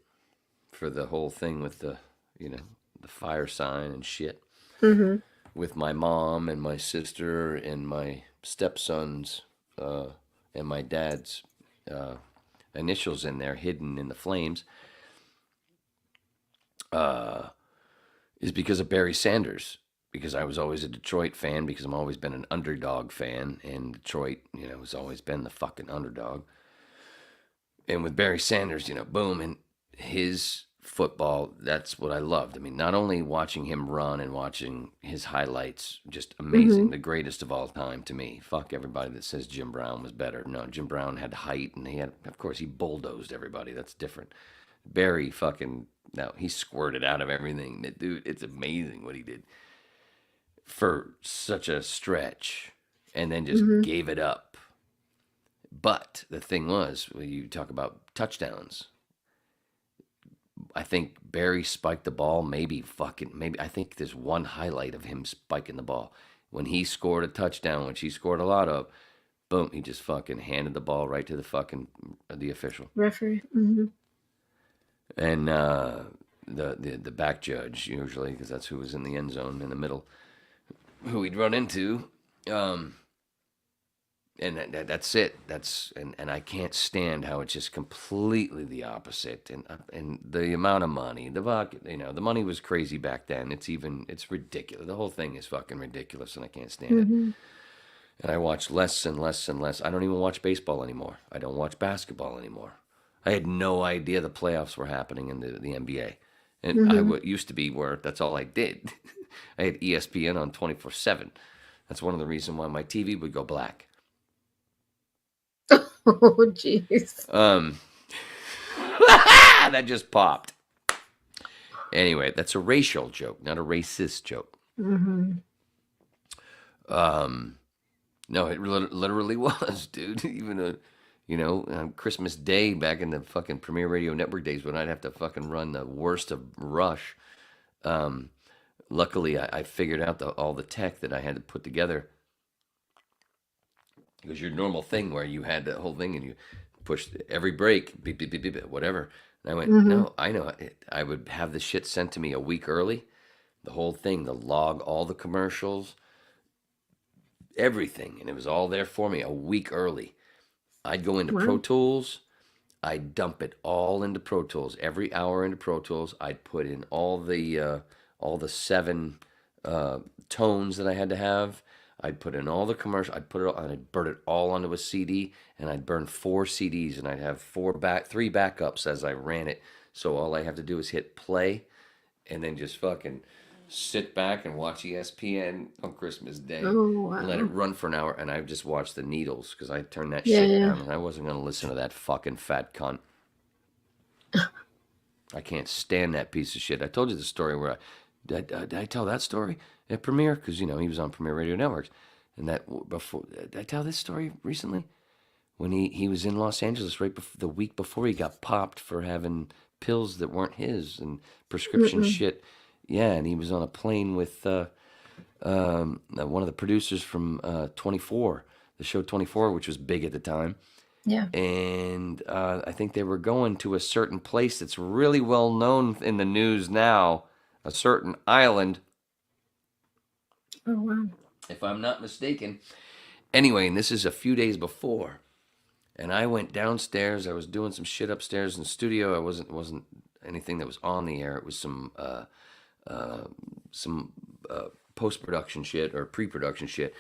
S1: for the whole thing with the fire sign and shit.
S7: Mm-hmm.
S1: With my mom and my sister and my stepsons and my dad's initials in there, hidden in the flames, is because of Barry Sanders. Because I was always a Detroit fan, because I've always been an underdog fan, and Detroit, has always been the fucking underdog. And with Barry Sanders, boom, and his football, that's what I loved. I mean, not only watching him run and watching his highlights, just amazing, the greatest of all time to me. Fuck everybody that says Jim Brown was better. No, Jim Brown had height, and of course, he bulldozed everybody. That's different. Barry he squirted out of everything. Dude, it's amazing what he did for such a stretch, and then just gave it up. But the thing was, when you talk about touchdowns, I think Barry spiked the ball maybe I think there's one highlight of him spiking the ball. When he scored a touchdown, which he scored a lot of, boom, he just fucking handed the ball right to the official.
S7: Referee. Mm-hmm.
S1: And the back judge, usually, because that's who was in the end zone in the middle, who he'd run into, and that's it. And I can't stand how it's just completely the opposite. And the amount of money, the money was crazy back then. It's ridiculous. The whole thing is fucking ridiculous, and I can't stand it. And I watch less and less and less. I don't even watch baseball anymore. I don't watch basketball anymore. I had no idea the playoffs were happening in the NBA. And used to be where that's all I did. I had ESPN on 24/7. That's one of the reasons why my TV would go black.
S7: Oh, jeez.
S1: That just popped. Anyway, that's a racial joke, not a racist joke.
S7: Mm-hmm.
S1: No, it literally was, dude. Even on Christmas Day back in the fucking Premier Radio Network days when I'd have to fucking run the worst of Rush. Luckily, I figured out all the tech that I had to put together. It was your normal thing where you had the whole thing and you pushed every break, beep, beep, beep, beep, whatever. And I went, no, I know it. I would have the shit sent to me a week early. The whole thing, the log, all the commercials, everything, and it was all there for me a week early. I'd go into Pro
S7: Wow.
S1: Tools. I'd dump it all into Pro Tools. Every hour into Pro Tools, I'd put in all the 7 tones that I had to have. I'd put in all the commercial. I'd put it all, and I'd burn it all onto a CD, and I'd burn 4 CDs, and I'd have 3 backups as I ran it. So all I have to do is hit play, and then just fucking sit back and watch ESPN on Christmas Day
S7: Oh
S1: and let it
S7: wow.
S1: run for an hour. And I just watch the needles because I turned that
S7: Yeah,
S1: shit
S7: yeah.
S1: down, and I wasn't gonna listen to that fucking fat cunt. I can't stand that piece of shit. I told you the story where did I tell that story at Premiere? Because he was on Premiere Radio Networks, and that before did I tell this story recently when he was in Los Angeles right the week before he got popped for having pills that weren't his and prescription
S7: Mm-mm.
S1: shit. Yeah, and he was on a plane with one of the producers from 24, the show 24, which was big at the time.
S7: Yeah.
S1: And I think they were going to a certain place that's really well known in the news now, a certain island,
S7: Oh wow.
S1: if I'm not mistaken. Anyway, and this is a few days before, and I went downstairs. I was doing some shit upstairs in the studio. It wasn't anything that was on the air. It was some post production shit or pre production shit.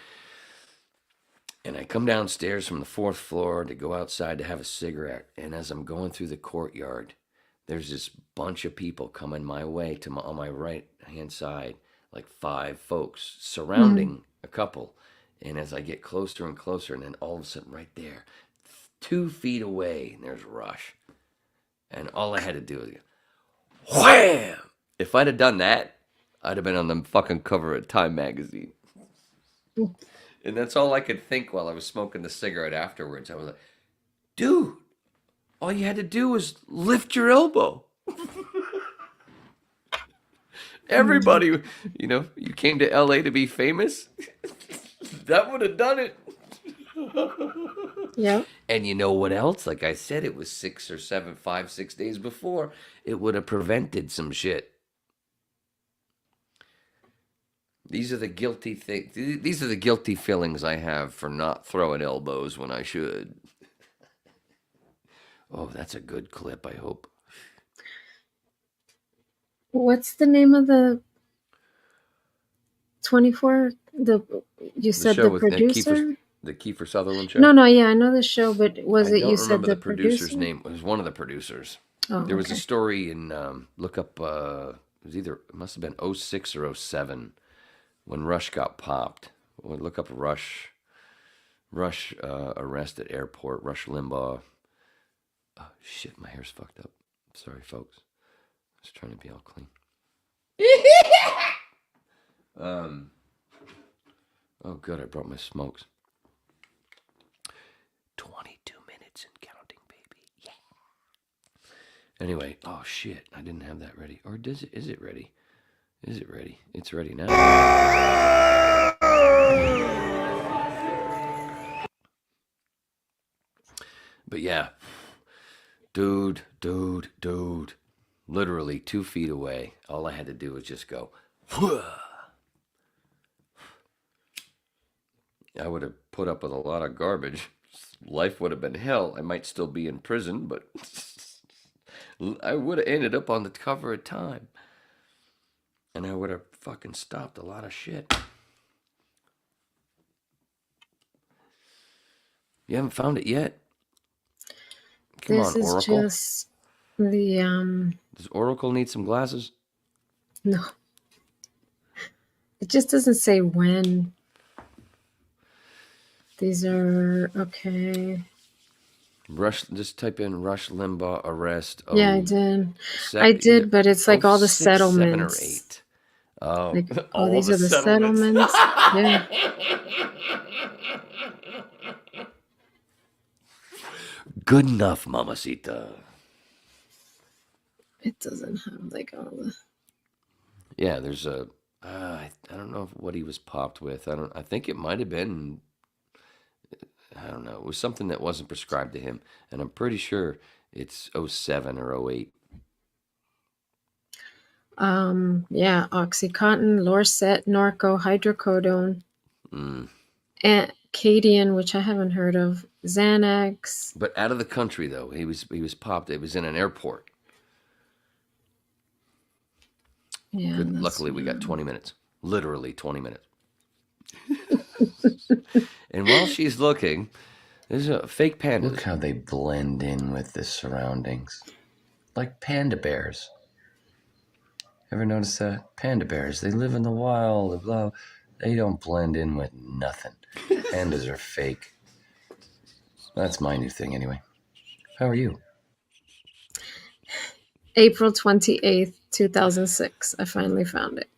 S1: And I come downstairs from the 4th floor to go outside to have a cigarette. And as I'm going through the courtyard, there's this bunch of people coming my way on my right hand side, like 5 folks surrounding a couple. And as I get closer and closer, and then all of a sudden right there, 2 feet away, and there's Rush. And all I had to do was go, wham! If I'd have done that, I'd have been on the fucking cover of Time magazine. And that's all I could think while I was smoking the cigarette afterwards. I was like, dude, all you had to do was lift your elbow. Everybody, you came to LA to be famous. That would have done it.
S7: Yeah.
S1: And you know what else? Like I said, it was 6 or 7, 5, 6 days before. It would have prevented some shit. These are the guilty things. These are the guilty feelings I have for not throwing elbows when I should. Oh, that's a good clip, I hope.
S7: What's the name of the 24? You said the
S1: with
S7: producer?
S1: the Kiefer Sutherland show?
S7: No, yeah, I know the show, but
S1: I don't
S7: you said
S1: remember
S7: the
S1: the producer's
S7: producer?
S1: name. It was one of the producers.
S7: Oh,
S1: there was a
S7: okay.
S1: story in, look up, it must have been 06 or 07 when Rush got popped. Look up Rush arrest at airport, Rush Limbaugh. Oh, shit, my hair's fucked up. Sorry, folks. I was trying to be all clean. Oh, good, I brought my smokes. 22 minutes and counting, baby. Yeah. Anyway, oh shit, I didn't have that ready. Or is it ready? Is it ready? It's ready now. But yeah, dude. Literally 2 feet away. All I had to do was just go, whoa. I would have put up with a lot of garbage. Life would have been hell. I might still be in prison, but I would have ended up on the cover of Time. And I would have fucking stopped a lot of shit. You haven't found it yet? Come
S7: This
S1: on,
S7: is
S1: Oracle.
S7: just the
S1: Does Oracle need some glasses?
S7: no. It just doesn't say when. These are okay.
S1: Rush. Just type in Rush Limbaugh arrest.
S7: Yeah, I did. But it's like all the
S1: 06,
S7: settlements.
S1: 7 or 8. Oh,
S7: Like,
S1: all
S7: these
S1: the
S7: are the settlements. Yeah.
S1: Good enough, mamacita.
S7: It doesn't have like all the.
S1: Yeah, there's a. I don't know what he was popped with. I think it might have been. I don't know. It was something that wasn't prescribed to him, and I'm pretty sure it's 07 or 08.
S7: Yeah, Oxycontin, Lorcet, Norco, Hydrocodone, Cadian, which I haven't heard of. Xanax.
S1: But out of the country though, he was popped. It was in an airport.
S7: Yeah.
S1: Luckily, we got 20 minutes. Literally 20 minutes. And while she's looking, there's a fake panda.
S6: Look how they blend in with the surroundings. Like panda bears. Ever notice that? Panda bears, they live in the wild, blah. They don't blend in with nothing. Pandas are fake. That's my new thing anyway. How are you?
S7: April 28th, 2006. I finally found it.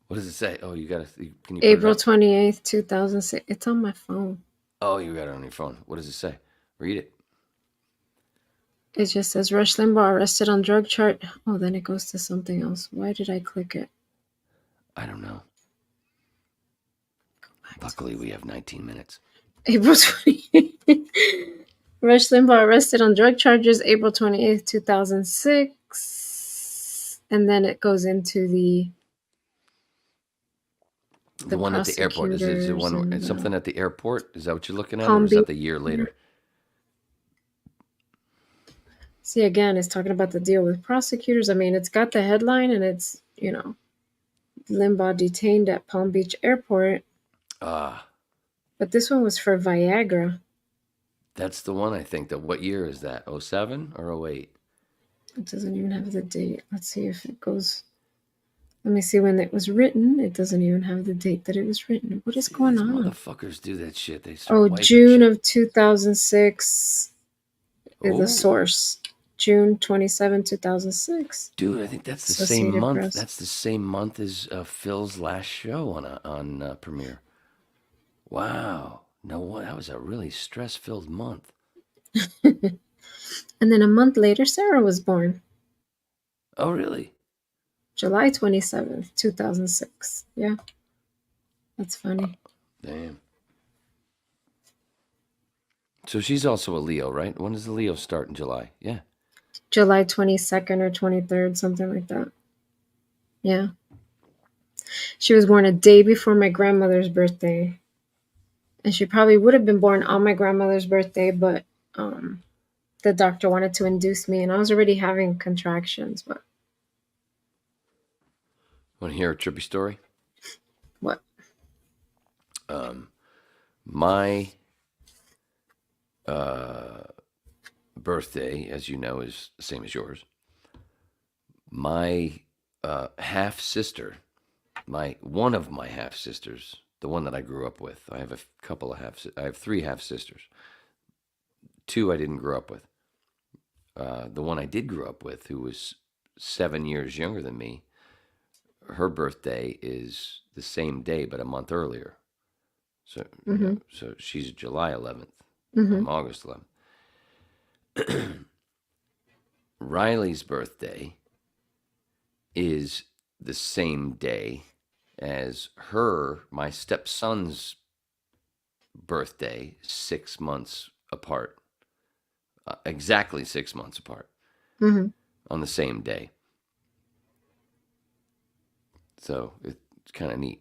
S1: What does it say? Oh, you got to. Can you?
S7: April 28th, 2006. It's on my phone.
S1: Oh, you got it on your phone. What does it say? Read it.
S7: It just says Rush Limbaugh arrested on drug chart. Oh, then it goes to something else. Why did I click it?
S1: I don't know. Luckily, we have 19 minutes.
S7: April 28th. Rush Limbaugh arrested on drug charges April 28th, 2006. And then it goes into the
S1: one at the airport. Is it one? It's something at the airport? Is that what you're looking at?
S7: Palm
S1: Or is that
S7: Beach.
S1: the year later?
S7: See, again, it's talking about the deal with prosecutors. I mean, it's got the headline and it's, Limbaugh detained at Palm Beach Airport.
S1: Ah.
S7: But this one was for Viagra.
S1: That's the one, I think. What year is that? 07 or 08?
S7: It doesn't even have the date. Let's see if it goes. Let me see when it was written. It doesn't even have the date that it was written. What is going on?
S1: Motherfuckers do that shit. They start wiping
S7: June
S1: shit.
S7: of 2006 is the source. June 27, 2006.
S1: Dude, I think that's the
S7: Associated
S1: same month.
S7: Press.
S1: That's the same month as Phil's last show on Premiere. Wow. No, that was a really stress-filled month.
S7: And then a month later, Sarah was born.
S1: Oh, really?
S7: July 27th, 2006. Yeah. That's funny.
S1: Damn. So she's also a Leo, right? When does the Leo start in July? Yeah.
S7: July 22nd or 23rd, something like that. Yeah. She was born a day before my grandmother's birthday. And she probably would have been born on my grandmother's birthday, but the doctor wanted to induce me, and I was already having contractions. But
S1: Want to hear a trippy story?
S7: What?
S1: My birthday, as you know, is the same as yours. My half sister, one of my half sisters, the one that I grew up with. I have I have 3 half sisters. 2 I didn't grow up with. The one I did grow up with, who was 7 years younger than me, her birthday is the same day but a month earlier. So, so she's July 11th. I'm August 11th. Riley's birthday is the same day as my stepson's birthday, 6 months apart. Exactly 6 months apart. On the same day. So it's kind of neat.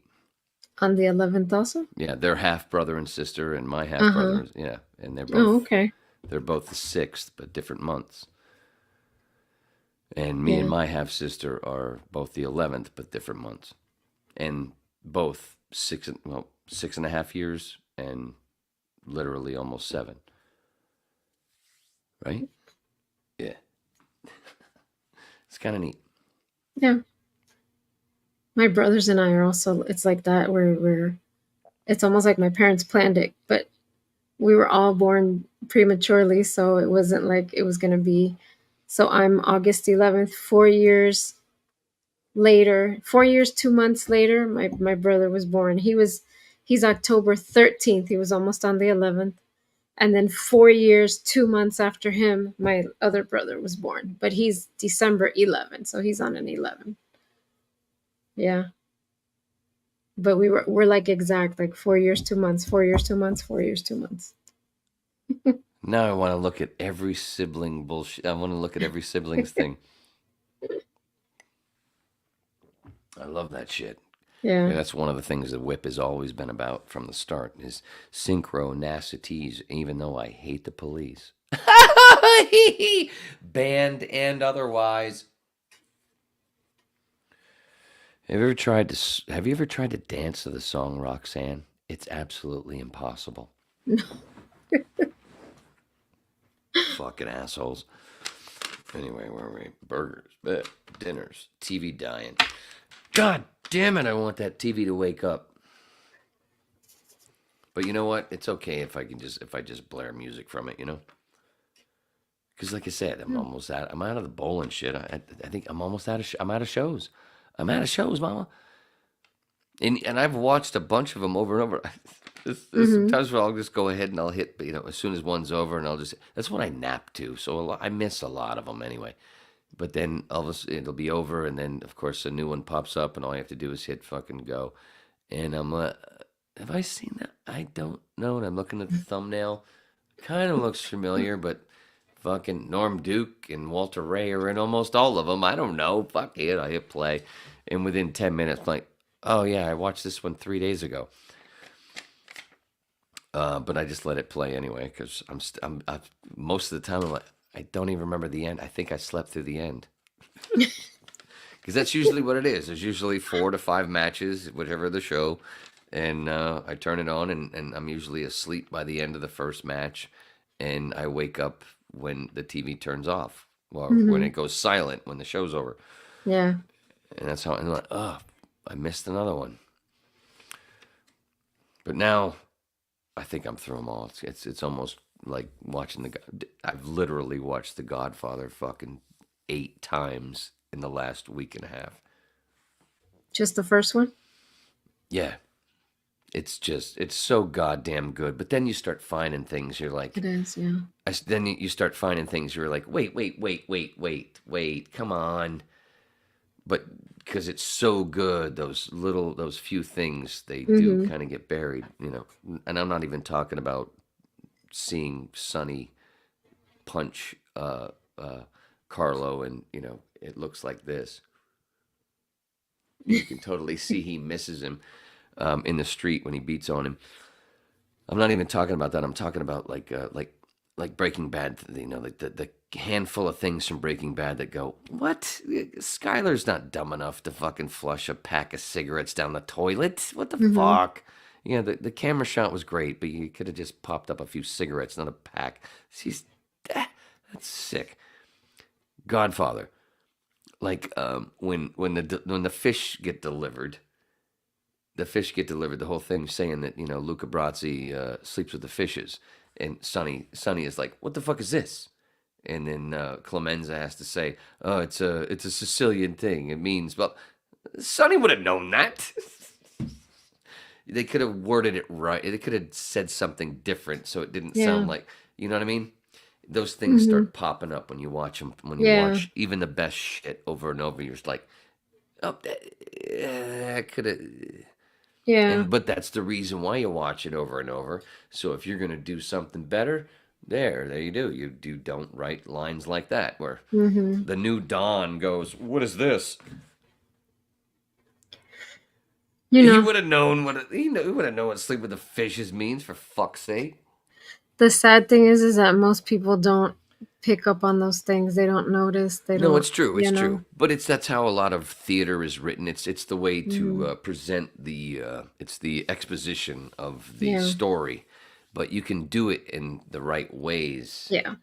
S7: On the 11th also?
S1: Yeah, they're half brother and sister, and my half brother. Yeah, and they're both.
S7: Oh, okay.
S1: They're both the 6th, but different months. And me and my half sister are both the 11th, but different months, and both 6.5 years, and literally almost 7. Right? Yeah. It's kind of neat.
S7: Yeah. My brothers and I are also, it's like that where it's almost like my parents planned it, but we were all born prematurely, so it wasn't like it was going to be. So I'm August 11th, 4 years later, 4 years, 2 months later, my brother was born. He's October 13th. He was almost on the 11th. And then 4 years, 2 months after him, my other brother was born, but he's December 11th. So he's on an 11. Yeah. But we're like exact, like 4 years, 2 months, 4 years, 2 months, 4 years, 2 months.
S1: Now I want to look at every sibling bullshit. I want to look at every sibling's thing. I love that shit.
S7: Yeah.
S1: That's one of the things that Whip has always been about from the start is synchronicities, even though I hate the police. Band and otherwise. Have you ever tried to dance to the song Roxanne? It's absolutely impossible.
S7: No.
S1: Fucking assholes. Anyway, where were we? Burgers, dinners, TV dying. God damn it, I want that TV to wake up. But you know what? It's okay if I just blare music from it, you know? Because like I said, I'm out of the bowl and shit. I think I'm almost out of I'm out of shows. I'm out of shows, mama. And I've watched a bunch of them over and over. There's sometimes where I'll just go ahead and I'll hit, as soon as one's over, and that's what I nap to. So I miss a lot of them anyway. But then all of a sudden it'll be over, and then of course a new one pops up, and all I have to do is hit fucking go. And I'm have I seen that? I don't know. And I'm looking at the thumbnail. Kind of looks familiar, but fucking Norm Duke and Walter Ray are in almost all of them. I don't know. Fuck it. I hit play, and within 10 minutes, I'm like, oh yeah, I watched this one 3 days ago. But I just let it play anyway because I'm most of the time I'm like, I don't even remember the end. I think I slept through the end. Because that's usually what it is. There's usually 4 to 5 matches, whichever the show, and I turn it on, and I'm usually asleep by the end of the first match, and I wake up when the TV turns off, or when it goes silent when the show's over.
S7: Yeah. And
S1: that's how I'm like, oh, I missed another one. But now, I think I'm through them all. It's almost like watching I've literally watched The Godfather fucking 8 times in the last week and a half.
S7: Just the first one?
S1: Yeah. It's so goddamn good. But then you start finding things you're like...
S7: It is, yeah.
S1: Then you start finding things you're like, wait, come on. But because it's so good, those few things, they do kind of get buried, you know. And I'm not even talking about seeing Sonny punch Carlo, and it looks like this. You can totally see he misses him in the street when he beats on him. I'm not even talking about that. I'm talking about like Breaking Bad, like the handful of things from Breaking Bad that go, what? Skyler's not dumb enough to fucking flush a pack of cigarettes down the toilet. What the fuck? Yeah, the camera shot was great, but you could have just popped up a few cigarettes, not a pack. That's sick. Godfather, like when the fish get delivered, the whole thing saying that Luca Brasi sleeps with the fishes, and Sonny is like, what the fuck is this? And then Clemenza has to say, oh, it's a Sicilian thing. It means, well, Sonny would have known that. They could have worded it right. They could have said something different so it didn't sound like, you know what I mean? Those things start popping up when you watch them. When you watch even the best shit over and over, you're just like, oh, that could have.
S7: Yeah.
S1: But that's the reason why you watch it over and over. So if you're gonna do something better, there you do. You don't write lines like that where the new Don goes, "What is this?" He would have known he would have known what sleep with the fishes means, for fuck's sake.
S7: The sad thing is that most people don't pick up on those things. They don't notice.
S1: No, it's true. It's true. But that's how a lot of theater is written. It's the way to present it's the exposition of the story. But you can do it in the right ways.
S7: Yeah.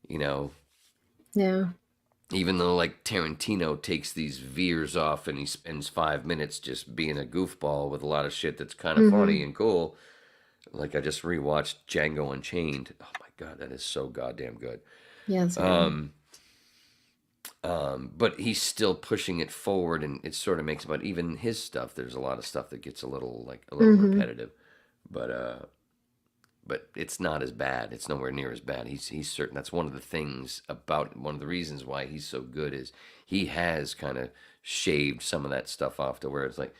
S7: Yeah.
S1: Even though like Tarantino takes these veers off and he spends 5 minutes just being a goofball with a lot of shit that's kind of funny and cool. Like I just rewatched Django Unchained. Oh my God, that is so goddamn good.
S7: Yeah.
S1: But he's still pushing it forward, and it sort of makes about even his stuff. There's a lot of stuff that gets a little repetitive, but it's not as bad. It's nowhere near as bad. He's certain. That's one of the reasons why he's so good is he has kind of shaved some of that stuff off to where it's like,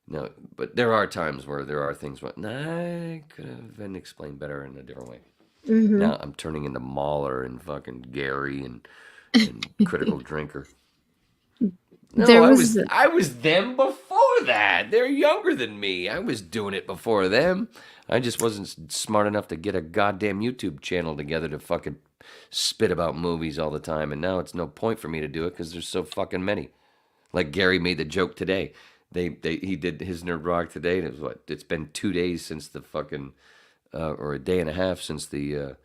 S1: no. But there are times where there are things where I could have been explained better in a different way. Now I'm turning into Mahler and fucking Gary and Critical Drinker. No, I was them before know that. They're younger than me. I was doing it before them. I just wasn't smart enough to get a goddamn YouTube channel together to fucking spit about movies all the time. And now it's no point for me to do it because there's so fucking many. Like Gary made the joke today. He did his Nerd Rock today, and it was what? It's been 2 days since the fucking, or a day and a half since the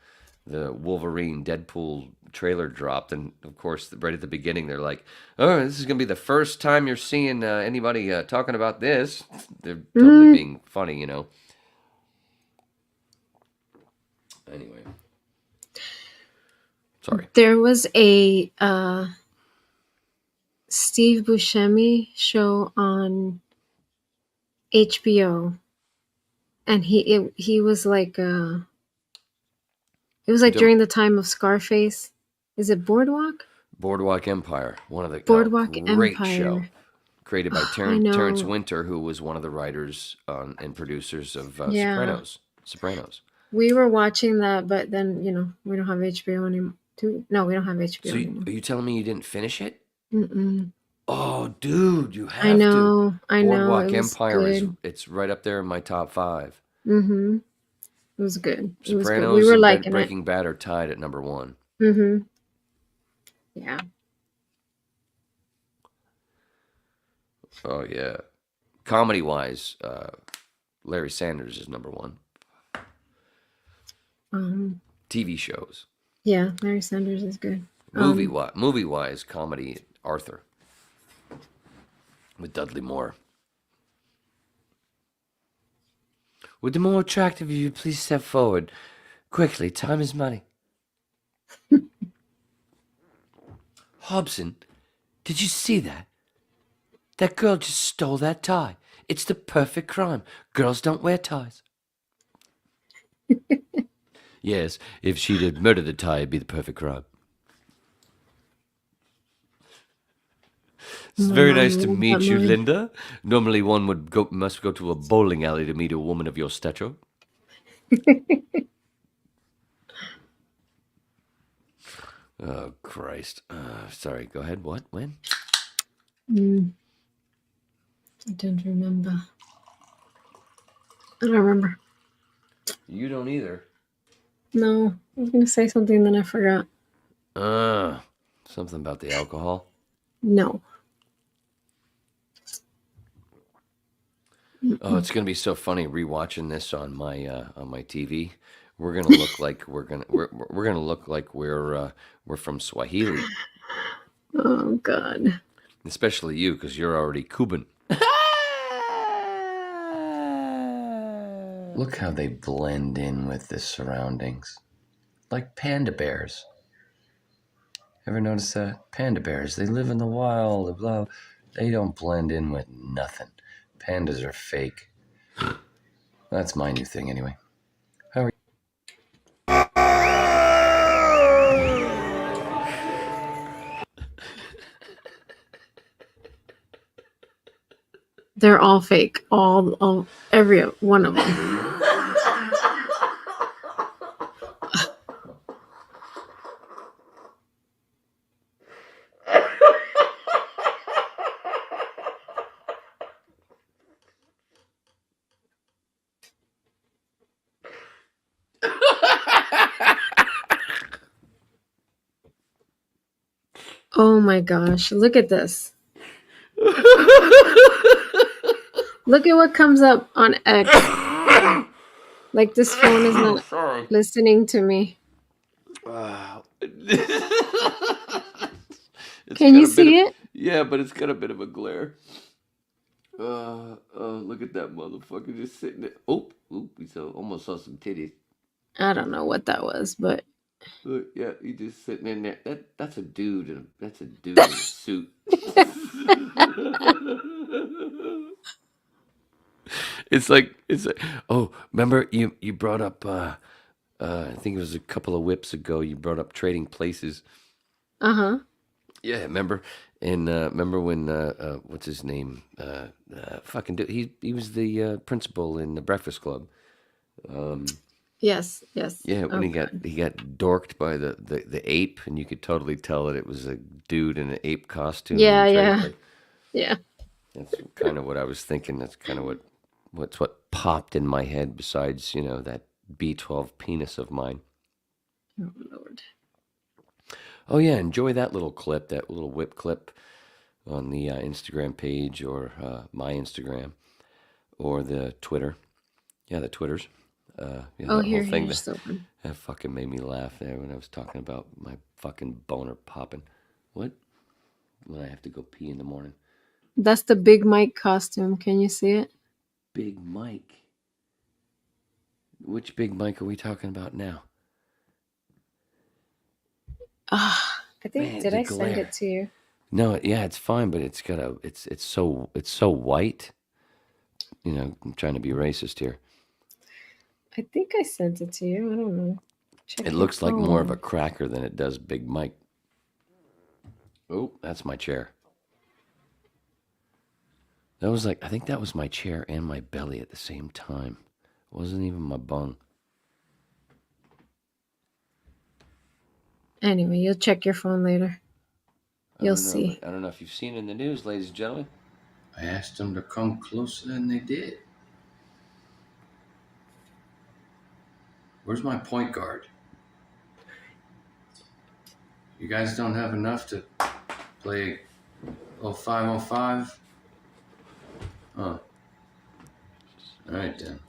S1: Wolverine Deadpool trailer dropped, and of course, right at the beginning, they're like, "Oh, this is gonna be the first time you're seeing anybody talking about this." They're totally being funny, you know. Anyway, sorry.
S7: There was a Steve Buscemi show on HBO, and he was like it was like during the time of Scarface. Is it Boardwalk?
S1: Boardwalk Empire, one of the
S7: Boardwalk
S1: great
S7: Empire.
S1: show, created by
S7: I know.
S1: Terrence Winter, who was one of the writers and producers of
S7: Yeah.
S1: Sopranos.
S7: We were watching that, but then we don't have HBO anymore. No, we don't have HBO
S1: So
S7: anymore.
S1: are you telling me you didn't finish it?
S7: Mm-mm.
S1: Oh, dude, you have
S7: I know.
S1: to.
S7: I know.
S1: Boardwalk
S7: It was
S1: Empire
S7: good.
S1: it's right up there in my top 5.
S7: Mm-hmm. It was good. It was good.
S1: Sopranos
S7: We were
S1: and
S7: liking it.
S1: Breaking Bad are tied at number 1.
S7: Mm-hmm. Yeah.
S1: Oh yeah, comedy wise, Larry Sanders is number 1. TV shows.
S7: Yeah, Larry Sanders is good.
S1: Movie wise, comedy, Arthur with Dudley Moore. Would the more attractive of you please step forward quickly? Time is money. Hobson, did you see that? That girl just stole that tie. It's the perfect crime. Girls don't wear ties. Yes, if she'd have murdered the tie, it'd be the perfect crime. It's very nice to meet you, Linda. Normally one must go to a bowling alley to meet a woman of your stature. Oh, Christ. Sorry, go ahead. What? When?
S7: I don't remember. I don't remember.
S1: You don't either.
S7: No, I was going to say something, then I forgot.
S1: Something about the alcohol?
S7: No.
S1: Oh, it's gonna be so funny rewatching this on my TV. We're gonna look like we're gonna look like we're from Swahili,
S7: Oh, God.
S1: especially you because you're already Cuban.
S6: Look how they blend in with the surroundings. Like panda bears. Ever notice that? Panda bears, they live in the wild, blah. They don't blend in with nothing. Pandas are fake. That's my new thing anyway. How are you?
S7: They're all fake. All every one of them. Oh my gosh, look at this. Look at what comes up on X. Like this phone is not listening to me. Can you see it?
S1: Yeah, but it's got a bit of a glare. Look at that motherfucker just sitting there. Oh, we almost saw some titties.
S7: I don't know what that was, but
S1: Look, yeah, he just sitting in there. That's a dude in a suit. It's like oh, remember you brought up I think it was a couple of whips ago you brought up Trading Places.
S7: uh-huh.
S1: Yeah, remember? And remember when what's his name? Fucking dude, he was the principal in the Breakfast Club.
S7: Yes.
S1: Yeah, when he got dorked by the ape, and you could totally tell that it was a dude in an ape costume.
S7: Yeah.
S1: That's kind of what I was thinking. That's kind of what popped in my head. Besides, that B12 penis of mine.
S7: Oh Lord.
S1: Oh yeah, enjoy that little clip, that little whip clip on the Instagram page or my Instagram or the Twitter. Yeah, the Twitters.
S7: Oh,
S1: That whole
S7: here,
S1: thing
S7: here's the one.
S1: that fucking made me laugh there when I was talking about my fucking boner popping. What? When I have to go pee in the morning.
S7: That's the Big Mike costume. Can you see it?
S1: Big Mike. Which Big Mike are we talking about now?
S7: Ah, I think
S1: Man,
S7: did
S1: the
S7: I send
S1: glare.
S7: it to you?
S1: No, yeah, it's fine, but it's got it's so white. I'm trying to be racist here.
S7: I think I sent it to you. I don't know. Check
S1: It
S7: your
S1: looks like more of a
S7: phone.
S1: cracker than it does Big Mike. Oh, that's my chair. I think that was my chair and my belly at the same time. It wasn't even my bung.
S7: Anyway, you'll check your phone later. You'll see.
S1: I don't know if you've seen it in the news, ladies and gentlemen. I asked them to come closer and they did. Where's my point guard? You guys don't have enough to play 0505? Huh. All right, then.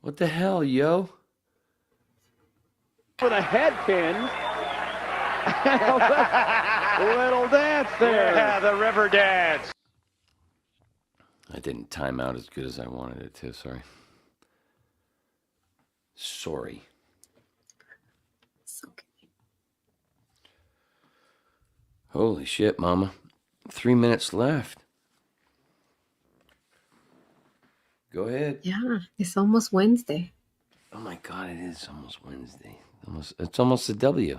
S1: What the hell, yo?
S9: With a head pin. Little dance there. Yeah, the river dance.
S1: I didn't time out as good as I wanted it to. Sorry.
S7: It's okay.
S1: Holy shit, Mama. 3 minutes left. Go ahead.
S7: Yeah, it's almost Wednesday.
S1: Oh my God, it is almost Wednesday. It's almost a W.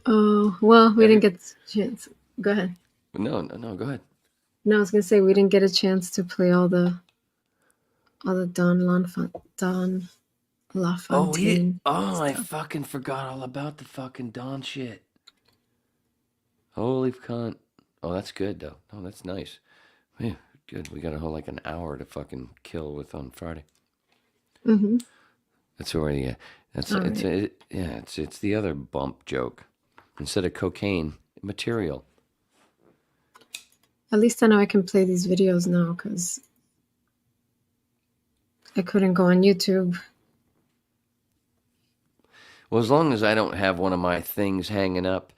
S7: Oh, well, we didn't get a chance. Go ahead.
S1: No, go ahead.
S7: No, I was gonna say we didn't get a chance to play all the Don LaFontaine.
S1: I fucking forgot all about the fucking Don shit. Holy cunt. Oh, that's good though. Oh, that's nice. Yeah, good. We got a whole an hour to fucking kill with on Friday.
S7: Mm-hmm.
S1: That's already it's the other bump joke. Instead of cocaine, material.
S7: At least I know I can play these videos now because I couldn't go on YouTube.
S1: Well, as long as I don't have one of my things hanging up,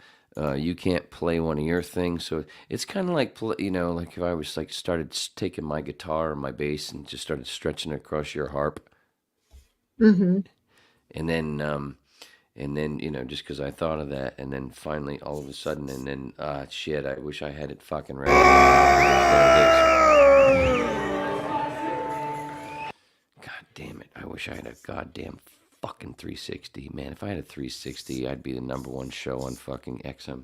S1: you can't play one of your things. So it's kind of like, like if I was started taking my guitar or my bass and just started stretching it across your harp.
S7: Mm-hmm.
S1: And then, just because I thought of that, and then finally, all of a sudden, and then, shit, I wish I had it fucking ready. There it is. God damn it. I wish I had a goddamn fucking 360. Man, if I had a 360, I'd be the #1 show on fucking XM.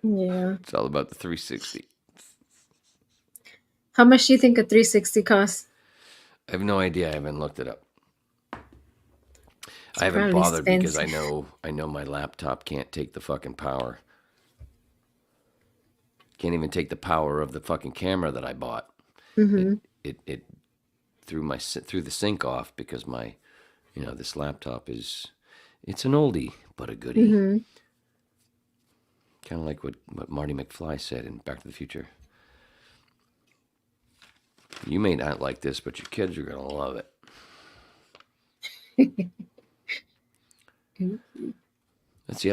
S7: Yeah.
S1: It's all about the 360.
S7: How much do you think a 360 costs?
S1: I have no idea. I haven't looked it up.
S7: It's
S1: I haven't
S7: probably
S1: bothered because
S7: expensive.
S1: I know my laptop can't take the fucking power. Can't even take the power of the fucking camera that I bought.
S7: Mm-hmm.
S1: It threw the sync off because my, this laptop it's an oldie but a goodie.
S7: Mm-hmm.
S1: Kind of like what Marty McFly said in Back to the Future. You may not like this, but your kids are gonna love it. That's the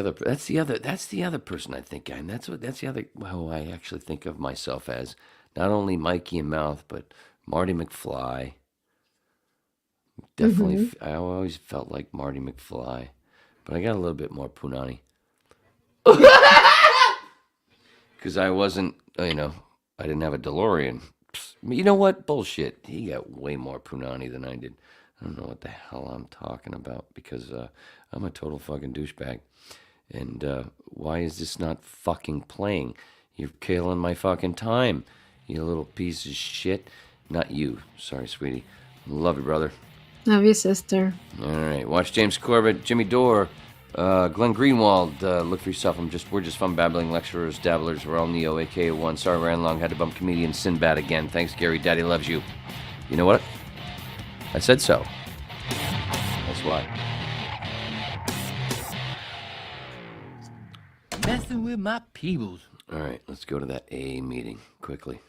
S1: other person I think I'm. That's the other who I actually think of myself as. Not only Mikey and Mouth, but Marty McFly. Definitely,
S7: Mm-hmm.
S1: I always felt like Marty McFly, but I got a little bit more punani. Because I wasn't, I didn't have a DeLorean. You know what? Bullshit. He got way more punani than I did. I don't know what the hell I'm talking about because I'm a total fucking douchebag. And why is this not fucking playing? You're killing my fucking time, you little piece of shit. Not you. Sorry, sweetie. Love you, brother.
S7: Love you, sister.
S1: All right. Watch James Corbett, Jimmy Dore, Glenn Greenwald. Look for yourself. We're just fun babbling lecturers, dabblers. We're all Neo, aka One. Sorry, ran long. Had to bump comedian Sinbad again. Thanks, Gary. Daddy loves you. You know what? I said so. That's why. Messing with my peebles. All right, let's go to that AA meeting quickly.